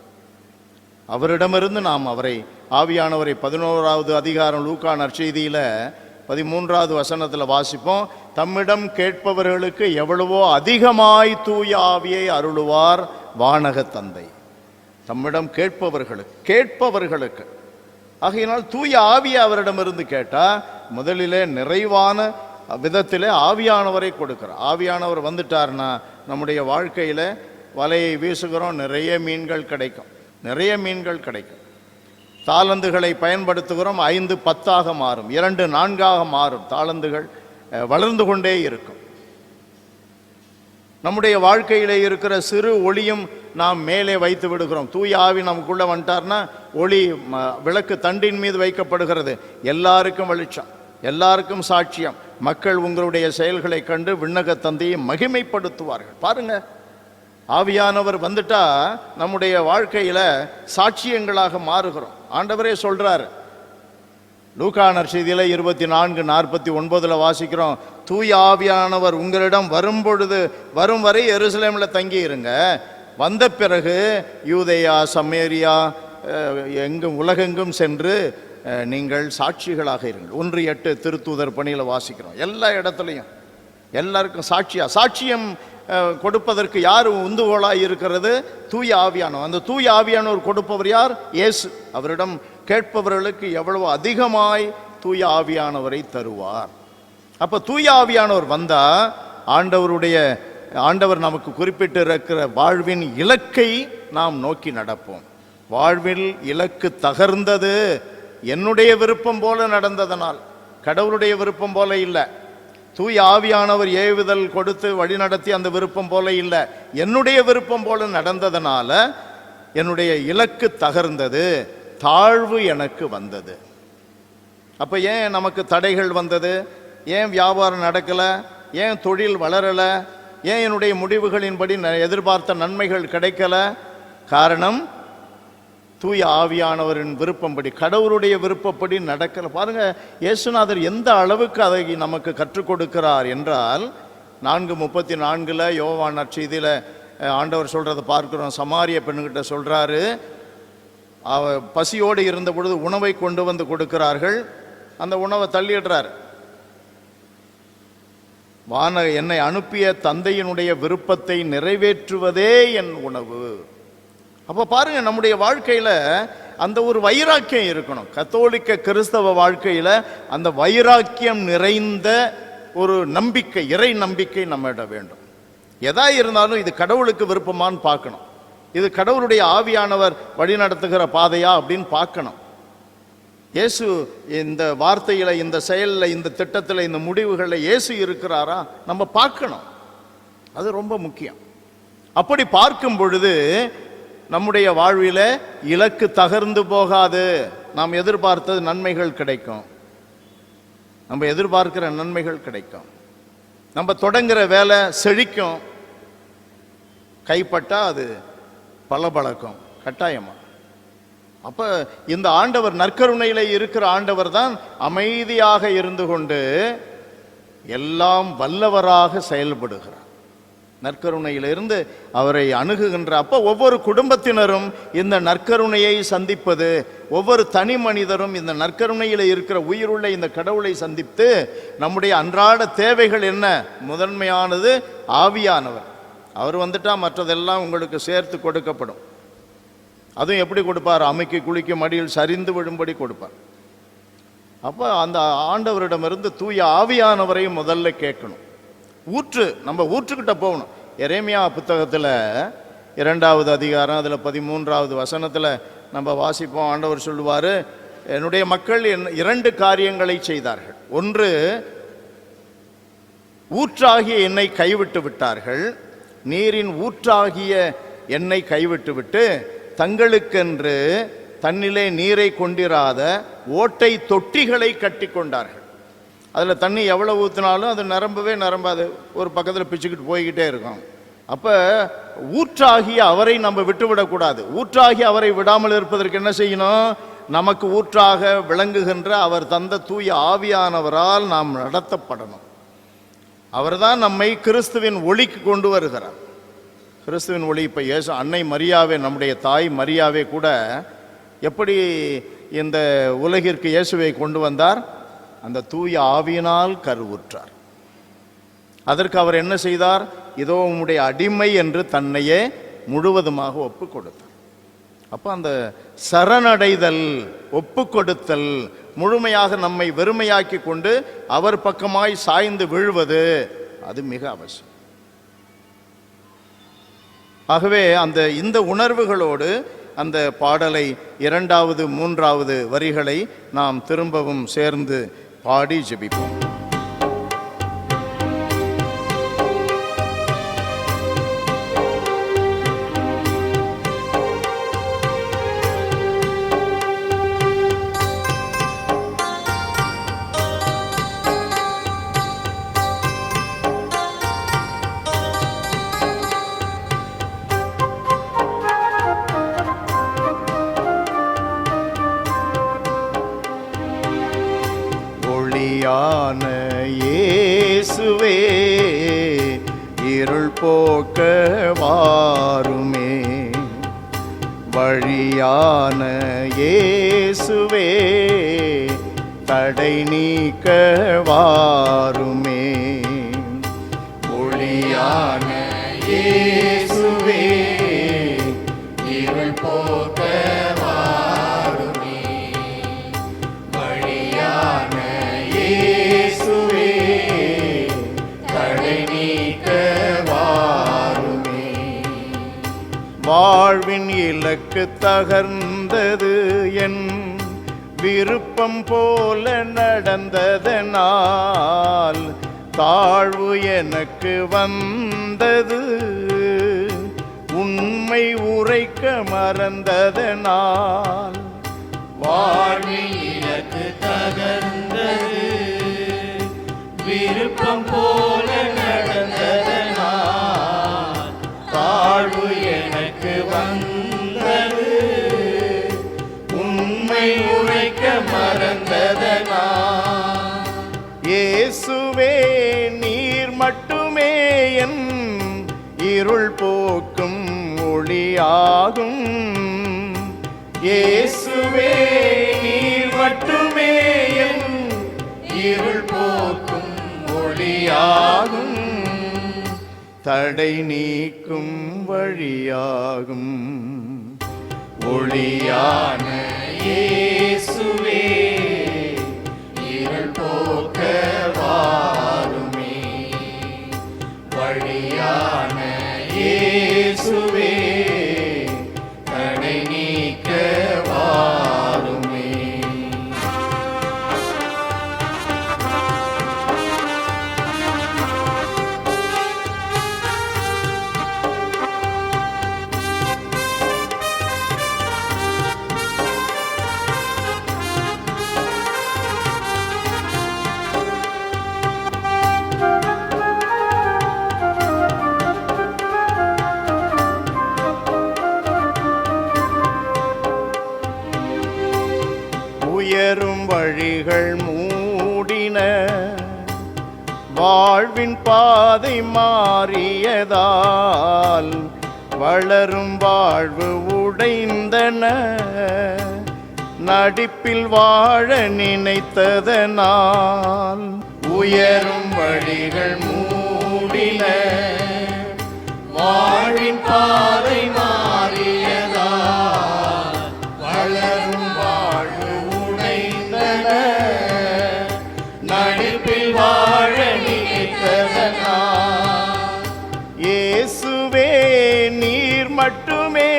அவரிடமிருந்து நாம் அவரை ஆவியானவரை 11வது அதிகாரம் லூக்கா நற்செய்தியில 13வது வசனத்தில் வாசிப்போம். தம்மிடம் கேட்பவர்களுக்கு எவ்வளவோ அதிகமாய் தூய ஆவியை அருளுவார் வானக தந்தை. தம்மிடம் கேட்பவர்களுக்கு. ஆகையினால் தூய ஆவியை அவரிடமிருந்து கேட்டால் முதலிலே நிறைவான விதத்திலே ஆவியானவரை கொடுக்கிறார். ஆவியானவர் வந்துட்டார்னா நம்முடைய வாழ்க்கையில் வலையை வீசுகிறோம், நிறைய மீன்கள் கிடைக்கும், நிறைய மீன்கள் கிடைக்கும். தாளந்துகளை பயன்படுத்துகிறோம், 5 10 மாறும், 2 4 மாறும். தாளந்துகள் வளர்ந்து கொண்டே இருக்கும். நம்முடைய வாழ்க்கையிலே இருக்கிற சிறு ஒளியும் நாம் மேலே வைத்து விடுகிறோம். தூய ஆவி நமக்குள்ள வந்துட்டார்னா ஒளி விளக்கு தண்டின் மீது வைக்கப்படுகிறது. எல்லாருக்கும் வெளிச்சம், எல்லாருக்கும் சாட்சியம். மக்கள் உங்களுடைய செயல்களை கண்டு விண்ணக தந்தையை மகிமைப்படுத்துவார்கள். பாருங்க, ஆவியானவர் வந்துட்டா நம்முடைய வாழ்க்கையில சாட்சியங்களாக மாறுகிறோம். ஆண்டவரே சொல்றாரு, லூக்கா நற்செய்தியில 24:49 வாசிக்கிறோம், தூய ஆவியானவர் உங்களிடம் வரும் வரை எருசலேம்ல தங்கி இருங்க, வந்த பிறகு யூதேயா சமேரியா எங்கும் உலகெங்கும் சென்று நீங்கள் சாட்சிகளாக இருங்கள். 1:8 திருத்தூதர் பணியில் வாசிக்கிறோம். எல்லா இடத்துலையும் எல்லாருக்கும் சாட்சியம் கொடுப்பதற்கு யார் உந்துகோலாக இருக்கிறது? தூய ஆவியானவர். அந்த தூய ஆவியானவர் கொடுப்பவர் யார்? இயேசு. அவரிடம் கேட்பவர்களுக்கு எவ்வளவு அதிகமாய் தூய ஆவியானவரை தருவார். அப்ப தூய ஆவியானவர் வந்தா ஆண்டவர் நமக்கு குறிப்பிட்டு இருக்கிற வாழ்வின் இலக்கை நாம் நோக்கி நடப்போம். வாழ்வில் இலக்கு தகர்ந்தது என்னுடைய விருப்பம் போல நடந்ததனால், கடவுளுடைய விருப்பம் போல இல்லை. தூய ஆவியானவர் ஏவுதல் கொடுத்து வழி நடத்தி அந்த விருப்பம் போல இல்லை, என்னுடைய விருப்பம் போல நடந்ததனால என்னுடைய இலக்கு தகர்ந்தது, தாழ்வு எனக்கு வந்தது. அப்ப ஏன் நமக்கு தடைகள் வந்தது? ஏன் வியாபாரம் நடக்கல? ஏன் தொழில் வளரல? ஏன் என்னுடைய முடிவுகளின்படி எதிர்பார்த்த நன்மைகள் கிடைக்கல? காரணம் தூய ஆவியானவரின் விருப்பம்படி, கடவுளுடைய விருப்பப்படி நடக்கல. பாருங்க, இயேசுநாதர் எந்த அளவுக்கு அதை நமக்கு கற்றுக் கொடுக்கிறார் என்றால், 4:34 யோவான் நற்செய்தியில ஆண்டவர் சொல்றதை பார்க்கிறோம். சமாரிய பெண்ணுகிட்ட சொல்றாரு, அவ பசியோடு இருந்த பொழுது உணவை கொண்டு வந்து கொடுக்கிறார்கள், அந்த உணவை தள்ளிடுறார். என்னை அனுப்பிய தந்தையினுடைய விருப்பத்தை நிறைவேற்றுவதே என் உணவு. அப்ப பாருங்க, நம்முடைய வாழ்க்கையில அந்த ஒரு வைராக்கியம் இருக்கணும். கத்தோலிக்க கிறிஸ்தவ வாழ்க்கையில அந்த வைராக்கியம் நிறைந்த ஒரு நம்பிக்கை, இறை நம்பிக்கை நம்மிட வேண்டும். எதா இருந்தாலும் இது கடவுளுக்கு விருப்பமான்னு பார்க்கணும், இது கடவுளுடைய ஆவியானவர் வழி நடத்துகிற பாதையா அப்படின்னு பார்க்கணும். இயேசு இந்த வார்த்தையில, இந்த செயல்ல, இந்த திட்டத்தில், இந்த முடிவுகளில் இயேசு இருக்கிறாரா நம்ம பார்க்கணும். அது ரொம்ப முக்கியம். அப்படி பார்க்கும் பொழுது நம்முடைய வாழ்வில இலக்கு தகர்ந்து போகாது. நாம் எதிர்பார்த்தது நன்மைகள் கிடைக்கும், நம்ம எதிர்பார்க்கிற நன்மைகள் கிடைக்கும். நம்ம தொடங்குற வேலை செழிக்கும், கைப்பட்டா அது பலபழக்கம் கட்டாயமா. அப்ப இந்த ஆண்டவர் நற்கருணையில இருக்கிற ஆண்டவர் தான் அமைதியாக இருந்து கொண்டு எல்லாம் வல்லவராக செயல்படுகிறார். நற்கருணையிலிருந்து அவரை அணுகுகின்ற அப்ப ஒவ்வொரு குடும்பத்தினரும் இந்த நற்கருணையை சந்திப்பது, ஒவ்வொரு தனி மனிதரும் இந்த நற்கருணையில் இருக்கிற உயிருள்ள இந்த கடவுளை சந்தித்து நம்முடைய அன்றாட தேவைகள் என்ன? முதன்மையானது ஆவியானவர். அவர் வந்துட்டா மற்றதெல்லாம் உங்களுக்கு சேர்த்து கொடுக்கப்படும். அதுவும் எப்படி கொடுப்பார்? அமைக்கி குளிக்கும் மடியில் சரிந்து விழும்படி கொடுப்பார். அப்போ அந்த ஆண்டவரிடமிருந்து தூய ஆவியானவரை முதல்ல கேட்கணும். நம்ம ஊற்றுக்கிட்ட போகணும். எரேமியா புத்தகத்தில் 2வது அதிகாரம் அதில் 13வது வசனத்தில் நம்ம வாசிப்போம். ஆண்டவர் சொல்லுவார், என்னுடைய மக்கள் 2 காரியங்களை செய்தார்கள். ஒன்று, ஊற்றாகிய என்னை கைவிட்டு விட்டார்கள். நீரின் ஊற்றாகிய என்னை கைவிட்டு விட்டு தங்களுக்கென்று தன்னிலே நீரை கொண்டிராத ஓட்டை தொட்டிகளை கட்டி கொண்டார்கள். அதில் தண்ணி எவ்வளோ ஊற்றினாலும் அது நிரம்பாது, ஒரு பக்கத்தில் பிச்சுக்கிட்டு போய்கிட்டே இருக்கும். அப்போ ஊற்றாகிய அவரை நம்ம விட்டுவிடக்கூடாது. ஊற்றாகி அவரை விடாமல் இருப்பதற்கு என்ன செய்யணும்? நமக்கு ஊற்றாக விளங்குகின்ற அவர் தந்த தூய ஆவியானவரால் நாம் நடத்தப்படணும். அவர்தான் நம்மை கிறிஸ்துவின் ஒளிக்கு கொண்டு வருகிறார். கிறிஸ்துவின் ஒளி. இப்போ இயேசு அன்னை மரியாவே, நம்முடைய தாய் மரியாவே கூட எப்படி இந்த உலகிற்கு இயேசுவை கொண்டு வந்தார்? அந்த தூய ஆவியினால் கருவுற்றார். அதற்கு அவர் என்ன செய்தார்? இதோ உம்முடைய அடிமை என்று தன்னையே முழுவதுமாக ஒப்பு கொடுத்தார். அப்போ அந்த சரணடைதல், ஒப்பு கொடுத்தல், முழுமையாக நம்மை வெறுமையாக்கி கொண்டு அவர் பக்கமாய் சாய்ந்து விழுவது, அது மிக அவசியம். ஆகவே இந்த உணர்வுகளோடு அந்த பாடலை 2வது 3வது வரிகளை நாம் திரும்பவும் சேர்ந்து பாடி ஜெபிப்போம். ஒளியான இயேசுவே இருள் போக்க வாருமே, வழியான இயேசுவே தடை நீக்க வாருமே, ஒளியான இயேசுவே இருள் போக்க வாருமே, வழியான இயேசுவே தடை நீக்க வாருமே. வாழ்வின் இலக்கு தகர்ந்தது, என் விருப்பம் போல நடந்ததனால் தாழ்வு எனக்கு வந்தது, உண்மை உரைக்க மறந்ததனால். வாழ்வின் இலக்கு தகர்ந்தது, விருப்பம் போல நடந்ததனால் தாழ்வு எனக்கு வந்தது, உண்மை உரைக்க மறந்ததனால். இயேசுவே நீர் மட்டுமே என் இருள் போக்கும் ஒளியாகும், இயேசுவே நீர் மட்டுமே என் இருள் போக்கும் ஒளியாகும், தடை நீக்கும் வழியாகும், ஒளியான இயேசுவே இருள் போக்க வாருமே, வழியான இயேசுவே தடை நீக்க வாருமே. உயரும் வழிகள் மூடின, வாழ்வின் பாதை மாறியதால் வளரும் வாழ்வு உடைந்தன, நடிப்பில் வாழ நினைத்ததனால். உயரும் வழிகள் மூடின, வாழ்வின் பாதை மாறியதால் வளரும் வாழ்வு உடைந்தன, நடிப்பில் வாழ நினைத்ததனால். இயேசுவே நீர் மட்டுமே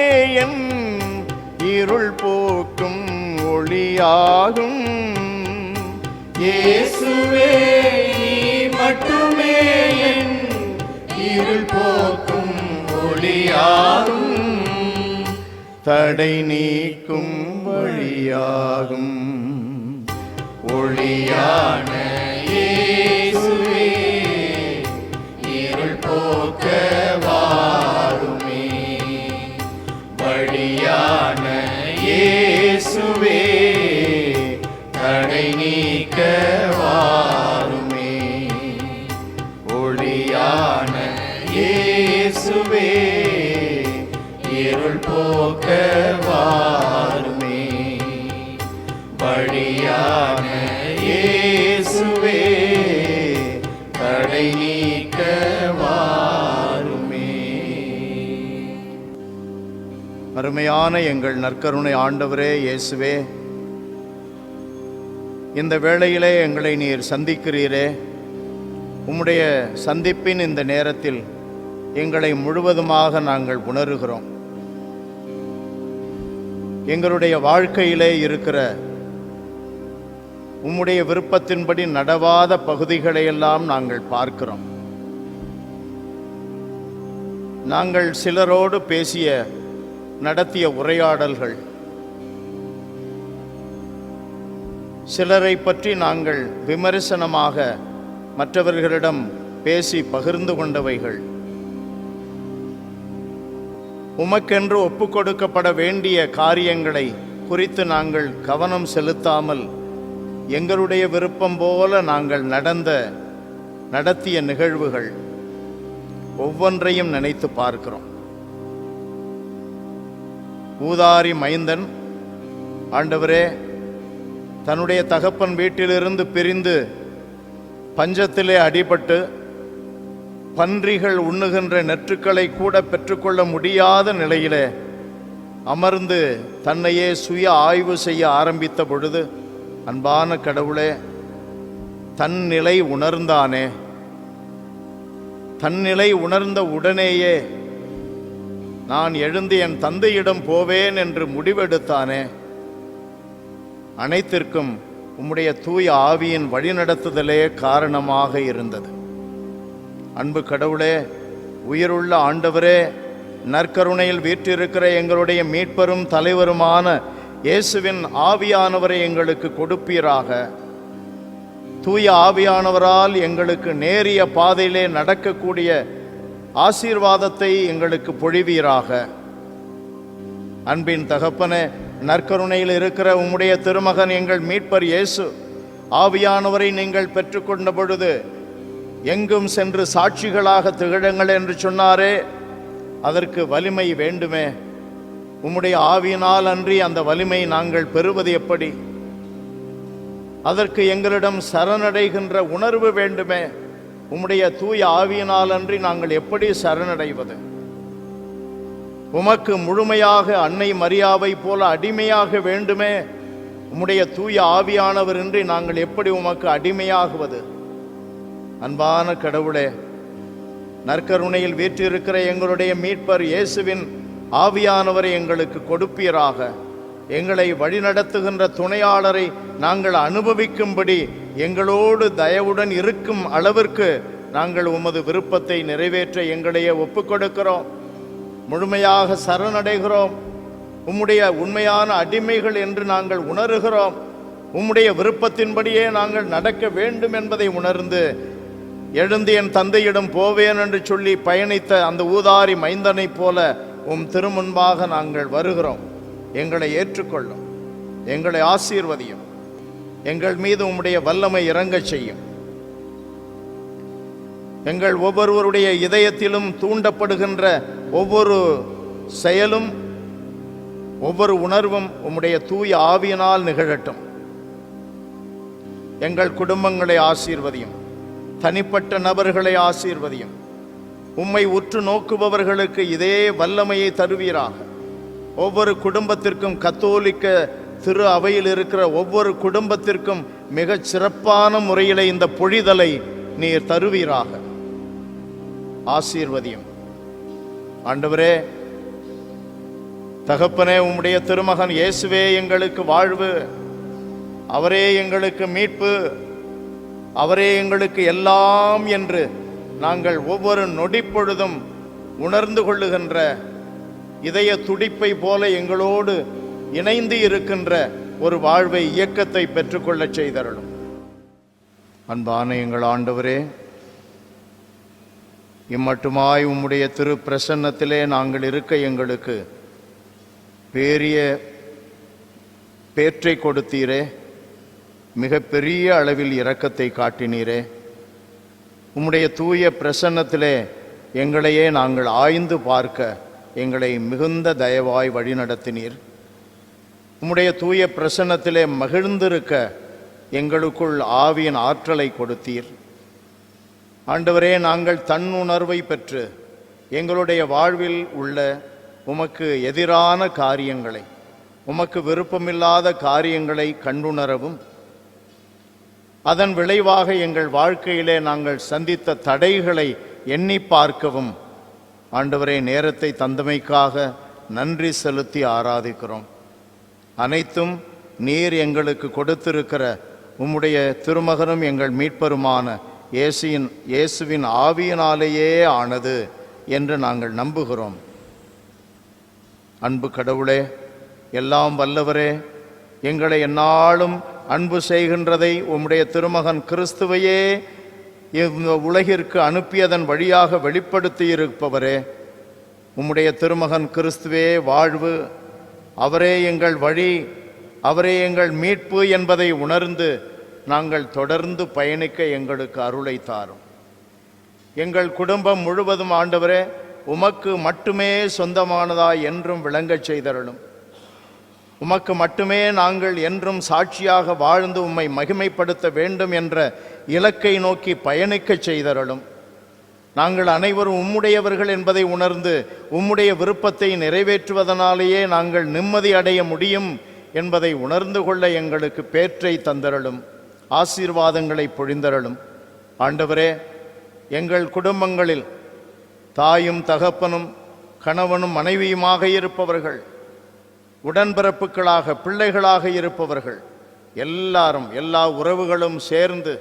என் இருள் போக்கும் ஒளியாகும், இயேசுவே நீர் மட்டுமே என் இருள் போக்கும் ஒளியாகும், தடை நீக்கும் வழியாகும், ஒளியான இயேசுவே இருள் போக்க வாருமே, வழியான இயேசுவே தடை நீக்க வாருமே, ஒளியான இயேசுவே இருள் போக்க வாருமே, வழியான இயேசுவே தடை நீக்க வாருமே. அருமையான எங்கள் நற்கருணை ஆண்டவரே இயேசுவே, இந்த வேளையிலே எங்களை நீர் சந்திக்கிறீரே, உம்முடைய சந்திப்பின் இந்த நேரத்தில் எங்களை முழுவதுமாக நாங்கள் உணர்கிறோம். எங்களுடைய வாழ்க்கையிலே இருக்கிற உம்முடைய விருப்பத்தின்படி நடவாத பகுதிகளையெல்லாம் நாங்கள் பார்க்கிறோம். நாங்கள் சிலரோடு நடத்திய உரையாடல்கள், சிலரை பற்றி நாங்கள் விமர்சனமாக மற்றவர்களிடம் பேசி பகிர்ந்து கொண்டவைகள், உமக்கென்று ஒப்புக்கொடுக்கப்பட வேண்டிய காரியங்களை குறித்து நாங்கள் கவனம் செலுத்தாமல் எங்களுடைய விருப்பம் போல நாங்கள் நடத்திய நிகழ்வுகள் ஒவ்வொன்றையும் நினைத்து பார்க்கிறோம். ஊதாரி மைந்தன் ஆண்டவரே தன்னுடைய தகப்பன் வீட்டிலிருந்து பிரிந்து பஞ்சத்திலே அடிபட்டு பன்றிகள் உண்ணுகின்ற நெற்றுக்களை கூட பெற்றுக்கொள்ள முடியாத நிலையிலே அமர்ந்து தன்னையே சுய ஆய்வு செய்ய ஆரம்பித்த பொழுது, அன்பான கடவுளே, தன்னிலை உணர்ந்தானே. தன்னிலை உணர்ந்த உடனேயே நான் எழுந்து என் தந்தையிடம் போவேன் என்று முடிவெடுத்தானே. அனைத்திற்கும் உம்முடைய தூய ஆவியின் வழிநடத்துதலே காரணமாக இருந்தது. அன்பு கடவுளே, உயிருள்ள ஆண்டவரே, நற்கருணையில் வீற்றிருக்கிற எங்களுடைய மீட்பரும் தலைவருமான இயேசுவின் ஆவியானவரை எங்களுக்கு கொடுப்பீராக. தூய ஆவியானவரால் எங்களுக்கு நேரிய பாதையிலே நடக்கக்கூடிய ஆசீர்வாதத்தை எங்களுக்கு பொழிவீராக. அன்பின் தகப்பனே, நற்கருணையில் இருக்கிற உம்முடைய திருமகன் எங்கள் மீட்பர் இயேசு ஆவியானவரை நீங்கள் பெற்றுக்கொண்ட பொழுது எங்கும் சென்று சாட்சிகளாக திகழுங்கள் என்று சொன்னாரே. அதற்கு வலிமை வேண்டுமே. உம்முடைய ஆவியினால் அன்றி அந்த வலிமை நாங்கள் பெறுவது எப்படி? அதற்கு எங்களிடம் சரணடைகின்ற உணர்வு வேண்டுமே. உம்முடைய தூய ஆவியினால் அன்றி நாங்கள் எப்படி சரணடைவது? உமக்கு முழுமையாக அன்னை மரியாவை போல அடிமையாக வேண்டுமே. உம்முடைய தூய ஆவியானவர் இன்றி நாங்கள் எப்படி உமக்கு அடிமையாகுவது? அன்பான கடவுளே, நற்கருணையில் வீற்றிருக்கிற எங்களுடைய மீட்பர் இயேசுவின் ஆவியானவரை எங்களுக்கு கொடுப்பீராக. எங்களை வழிநடத்துகின்ற துணையாளரை நாங்கள் அனுபவிக்கும்படி எங்களோடு தயவுடன் இருக்கும் அளவிற்கு நாங்கள் உமது விருப்பத்தை நிறைவேற்ற எங்களையே ஒப்புக்கொடுக்கிறோம். முழுமையாக சரணடைகிறோம். உம்முடைய உண்மையான அடிமைகள் என்று நாங்கள் உணர்கிறோம். உம்முடைய விருப்பத்தின்படியே நாங்கள் நடக்க வேண்டும் என்பதை உணர்ந்து எழுந்து என் தந்தையிடம் போவேன் என்று சொல்லி பயணித்த அந்த ஊதாரி மைந்தனைப் போல உம் திருமுன்பாக நாங்கள் வருகிறோம். எங்களை ஏற்றுக்கொள்ளும், எங்களை ஆசீர்வதியும், எங்கள் மீது உம்முடைய வல்லமை இறங்கச் செய்யும். எங்கள் ஒவ்வொருவருடைய இதயத்திலும் தூண்டப்படுகின்ற ஒவ்வொரு செயலும் ஒவ்வொரு உணர்வும் உம்முடைய தூய ஆவியினால் நிகழட்டும். எங்கள் குடும்பங்களை ஆசீர்வதியும், தனிப்பட்ட நபர்களை ஆசீர்வதியும். உம்மை உற்று நோக்குபவர்களுக்கு இதே வல்லமையை தருவீராக. ஒவ்வொரு குடும்பத்திற்கும், கத்தோலிக்க திரு அவையில் இருக்கிற ஒவ்வொரு குடும்பத்திற்கும் மிகச் சிறப்பான முறையில் இந்த பொழிதலை நீர் தருவீராக. ஆசீர்வதியும். ஆண்டவரே, தகப்பனே, உம்முடைய திருமகன் இயேசுவே எங்களுக்கு வாழ்வு, அவரே எங்களுக்கு மீட்பு, அவரே எங்களுக்கு எல்லாம் என்று நாங்கள் ஒவ்வொரு நொடிப்பொழுதும் உணர்ந்து கொள்ளுகின்ற இதய துடிப்பை போல எங்களோடு இணைந்து இருக்கின்ற ஒரு வாழ்வை, இயக்கத்தை பெற்றுக்கொள்ளச் செய்தருளும். அன்பான எங்கள் ஆண்டவரே, இம்மட்டுமாய் உம்முடைய திரு பிரசன்னத்திலே நாங்கள் இருக்க எங்களுக்கு பெரிய பேற்றை கொடுத்தீரே. மிக பெரிய அளவில் இரக்கத்தை காட்டினீரே. உம்முடைய தூய பிரசன்னத்திலே எங்களையே நாங்கள் ஆய்ந்து பார்க்க எங்களை மிகுந்த தயவாய் வழிநடத்தினீர். உம்முடைய தூய பிரசன்னத்திலே மகிழ்ந்திருக்க எங்களுக்குள் ஆவியின் ஆற்றலை கொடுத்தீர். ஆண்டவரே, நாங்கள் தன்னுணர்வை பெற்று எங்களுடைய வாழ்வில் உள்ள உமக்கு எதிரான காரியங்களை, உமக்கு விருப்பமில்லாத காரியங்களை கண்டுணரவும், அதன் விளைவாக எங்கள் வாழ்க்கையிலே நாங்கள் சந்தித்த தடைகளை எண்ணி பார்க்கவும் ஆண்டவரே, நேரத்தை தந்தமைக்காக நன்றி செலுத்தி ஆராதிக்கிறோம். அனைத்தும் நீர் எங்களுக்கு கொடுத்திருக்கிற உம்முடைய திருமகனும் எங்கள் மீட்பருமான இயேசுவின் ஆவியினாலேயே ஆனது என்று நாங்கள் நம்புகிறோம். அன்பு கடவுளே, எல்லாம் வல்லவரே, எங்களை எந்நாளும் அன்பு செய்கின்றதை உம்முடைய திருமகன் கிறிஸ்துவையே இந்த உலகிற்கு அனுப்பியதன் வழியாக வெளிப்படுத்தி இருப்பவரே, உம்முடைய திருமகன் கிறிஸ்துவே வாழ்வு, அவரே எங்கள் வழி, அவரே எங்கள் மீட்பு என்பதை உணர்ந்து நாங்கள் தொடர்ந்து பயணிக்க எங்களுக்கு அருளை தாரும். எங்கள் குடும்பம் முழுவதும் ஆண்டவரே உமக்கு மட்டுமே சொந்தமானதாய் என்றும் விளங்கச் செய்தருளும். உமக்கு மட்டுமே நாங்கள் என்றும் சாட்சியாக வாழ்ந்து உம்மை மகிமைப்படுத்த வேண்டும் என்ற இலக்கை நோக்கி பயணிக்கச் செய்தருளும். நாங்கள் அனைவரும் உம்முடையவர்கள் என்பதை உணர்ந்து உம்முடைய விருப்பத்தை நிறைவேற்றுவதனாலேயே நாங்கள் நிம்மதி அடைய முடியும் என்பதை உணர்ந்து கொள்ள எங்களுக்கு பேற்றை தந்தருளும். ஆசீர்வாதங்களை பொழிந்தருளும். ஆண்டவரே, எங்கள் குடும்பங்களில் தாயும் தகப்பனும் கணவனும் மனைவியுமாக இருப்பவர்கள், உடன்பிறப்புகளாக பிள்ளைகளாக இருப்பவர்கள் எல்லாரும், எல்லா உறவுகளும் சேர்ந்து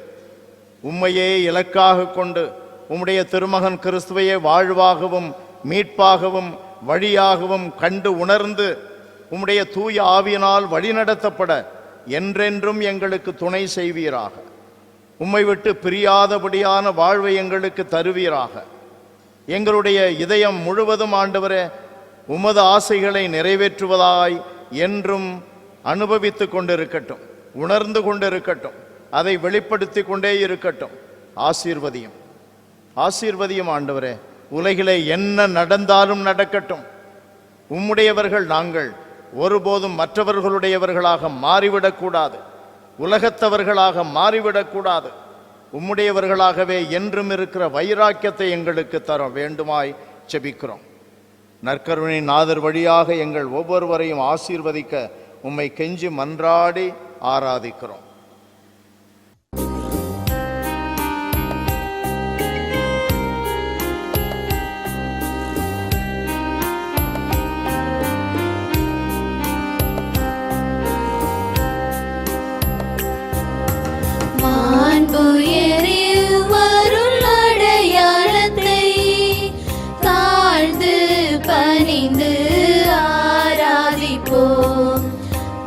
உம்மையே இலக்காக கொண்டு உம்முடைய திருமகன் கிறிஸ்துவையே வாழ்வாகவும் மீட்பாகவும் வழியாகவும் கண்டு உணர்ந்து உம்முடைய தூய ஆவியினால் வழிநடத்தப்பட என்றென்றும் எங்களுக்கு துணை செய்வீராக. உம்மை விட்டு பிரியாதபடியான வாழ்வை எங்களுக்கு தருவீராக. எங்களுடைய இதயம் முழுவதும் ஆண்டவரே உமது ஆசைகளை நிறைவேற்றுவதாய் என்றும் அனுபவித்து கொண்டிருக்கட்டும், உணர்ந்து கொண்டிருக்கட்டும், அதை வெளிப்படுத்தி கொண்டே இருக்கட்டும். ஆசீர்வதியும், ஆசீர்வதியும் ஆண்டவரே. உலகிலே என்ன நடந்தாலும் நடக்கட்டும், உம்முடையவர்கள் நாங்கள் ஒருபோதும் மற்றவர்களுடையவர்களாக மாறிவிடக்கூடாது, உலகத்தவர்களாக மாறிவிடக்கூடாது. உம்முடையவர்களாகவே என்றும் இருக்கிற வைராக்கியத்தை எங்களுக்கு தர வேண்டுமாய் செபிக்கிறோம். நற்கருணை நாதர் வழியாக எங்கள் ஒவ்வொருவரையும் ஆசீர்வதிக்க உம்மை கெஞ்சி மன்றாடி ஆராதிக்கிறோம்.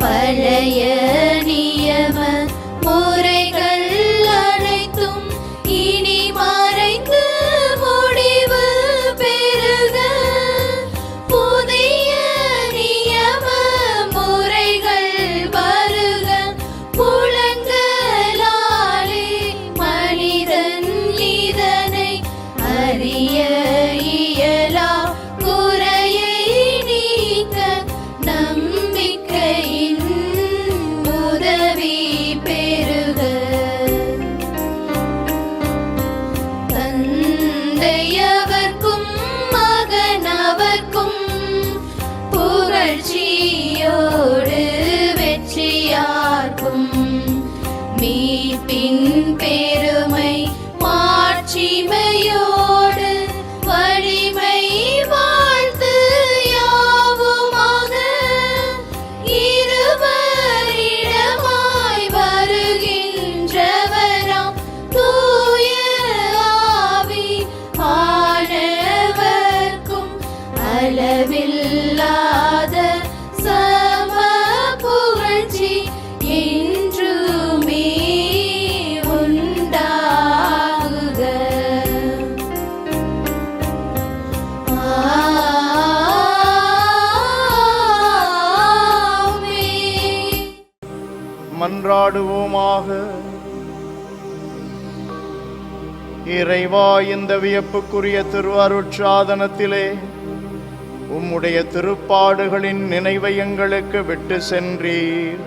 பழைய நியம முறைகள் அனைத்தும் இனி மறைந்து முடிவு பெறுக. புதிய நியம முறைகள் வருக. புலங்களாலே மனிதன் இதனை அறிய இயலா. குறையை நீக்க நம்பிக்கையின் உதவி பெறுக. தந்தையவர்க்கும் மகனவர்க்கும் புகழ்ச்சியோடு வெற்றியார்க்கும் மீட்பின் பெருமை மாட்சிமையோடு வலிமை வாழ்த்து யாவுமாக. இருவரிடமாய் வருகின்றவராம் தூய ஆவி ஆனவர்க்கும் அளவில்லாத சம புகழ்ச்சி என்றுமே உண்டாகுக. ஆமென். மன்றாடுவோமாக. இறைவா, இந்த வியப்புக்குரிய திருவருட்சாதனத்திலே உம்முடைய திருப்பாடுகளின் நினைவை எங்களுக்கு விட்டு சென்றீர்.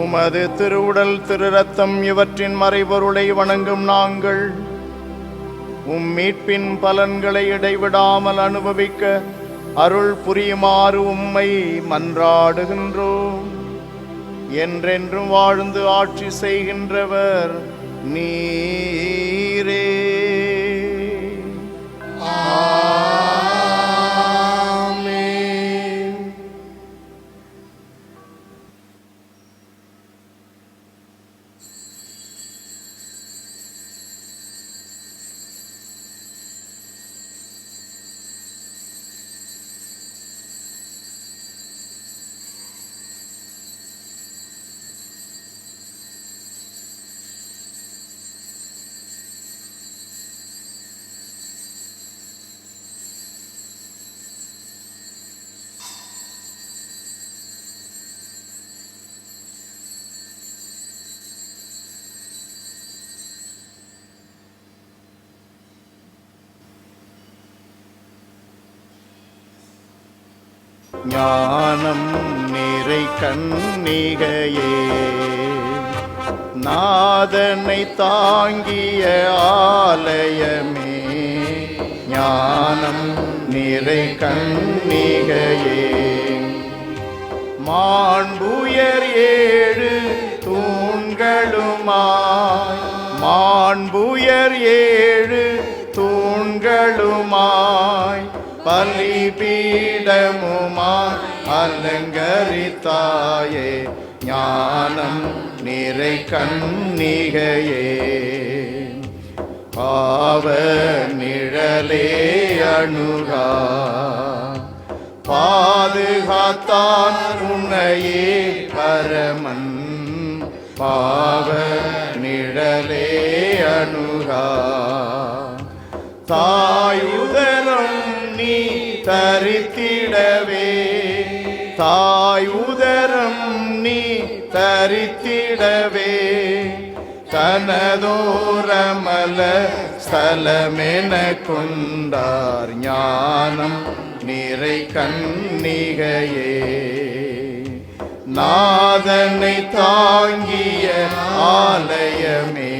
உமது திருவுடல் திருரத்தம் இவற்றின் மறைபொருளை வணங்கும் நாங்கள் உம் மீட்பின் பலன்களை இடைவிடாமல் அனுபவிக்க அருள் புரியுமாறு உம்மை மன்றாடுகின்றோம். என்றென்றும் வாழ்ந்து ஆட்சி செய்கின்றவர் நீரே. ஞானம் நிறை கன்னிகையே. நாதனை தாங்கிய ஆலயமே, ஞானம் நிறை கன்னிகையே. மாண்புயர் ஏழு தூண்களுமாய், மாண்புயர் ஏழு தூண்களுமாய், பலிபீடமுமாய் அலங்கரித்தாயே, ஞானம் நிறை கன்னிகையே. பாவ நிழலே அணுகா, பாதுகாத்தான் உன்னையே பரமன். பாவ நிழலே அணுகா, தாயுதரம் நீ தரித்திடவே, தாயுதரம் நீ தரித்திடவே, தனதோரமல ஸ்தலமென கொண்டார், ஞானம் நிறை கன்னிகையே. நாதனை தாங்கிய ஆலயமே,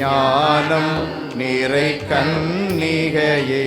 ஞானம் நிறை கன்னிகையே.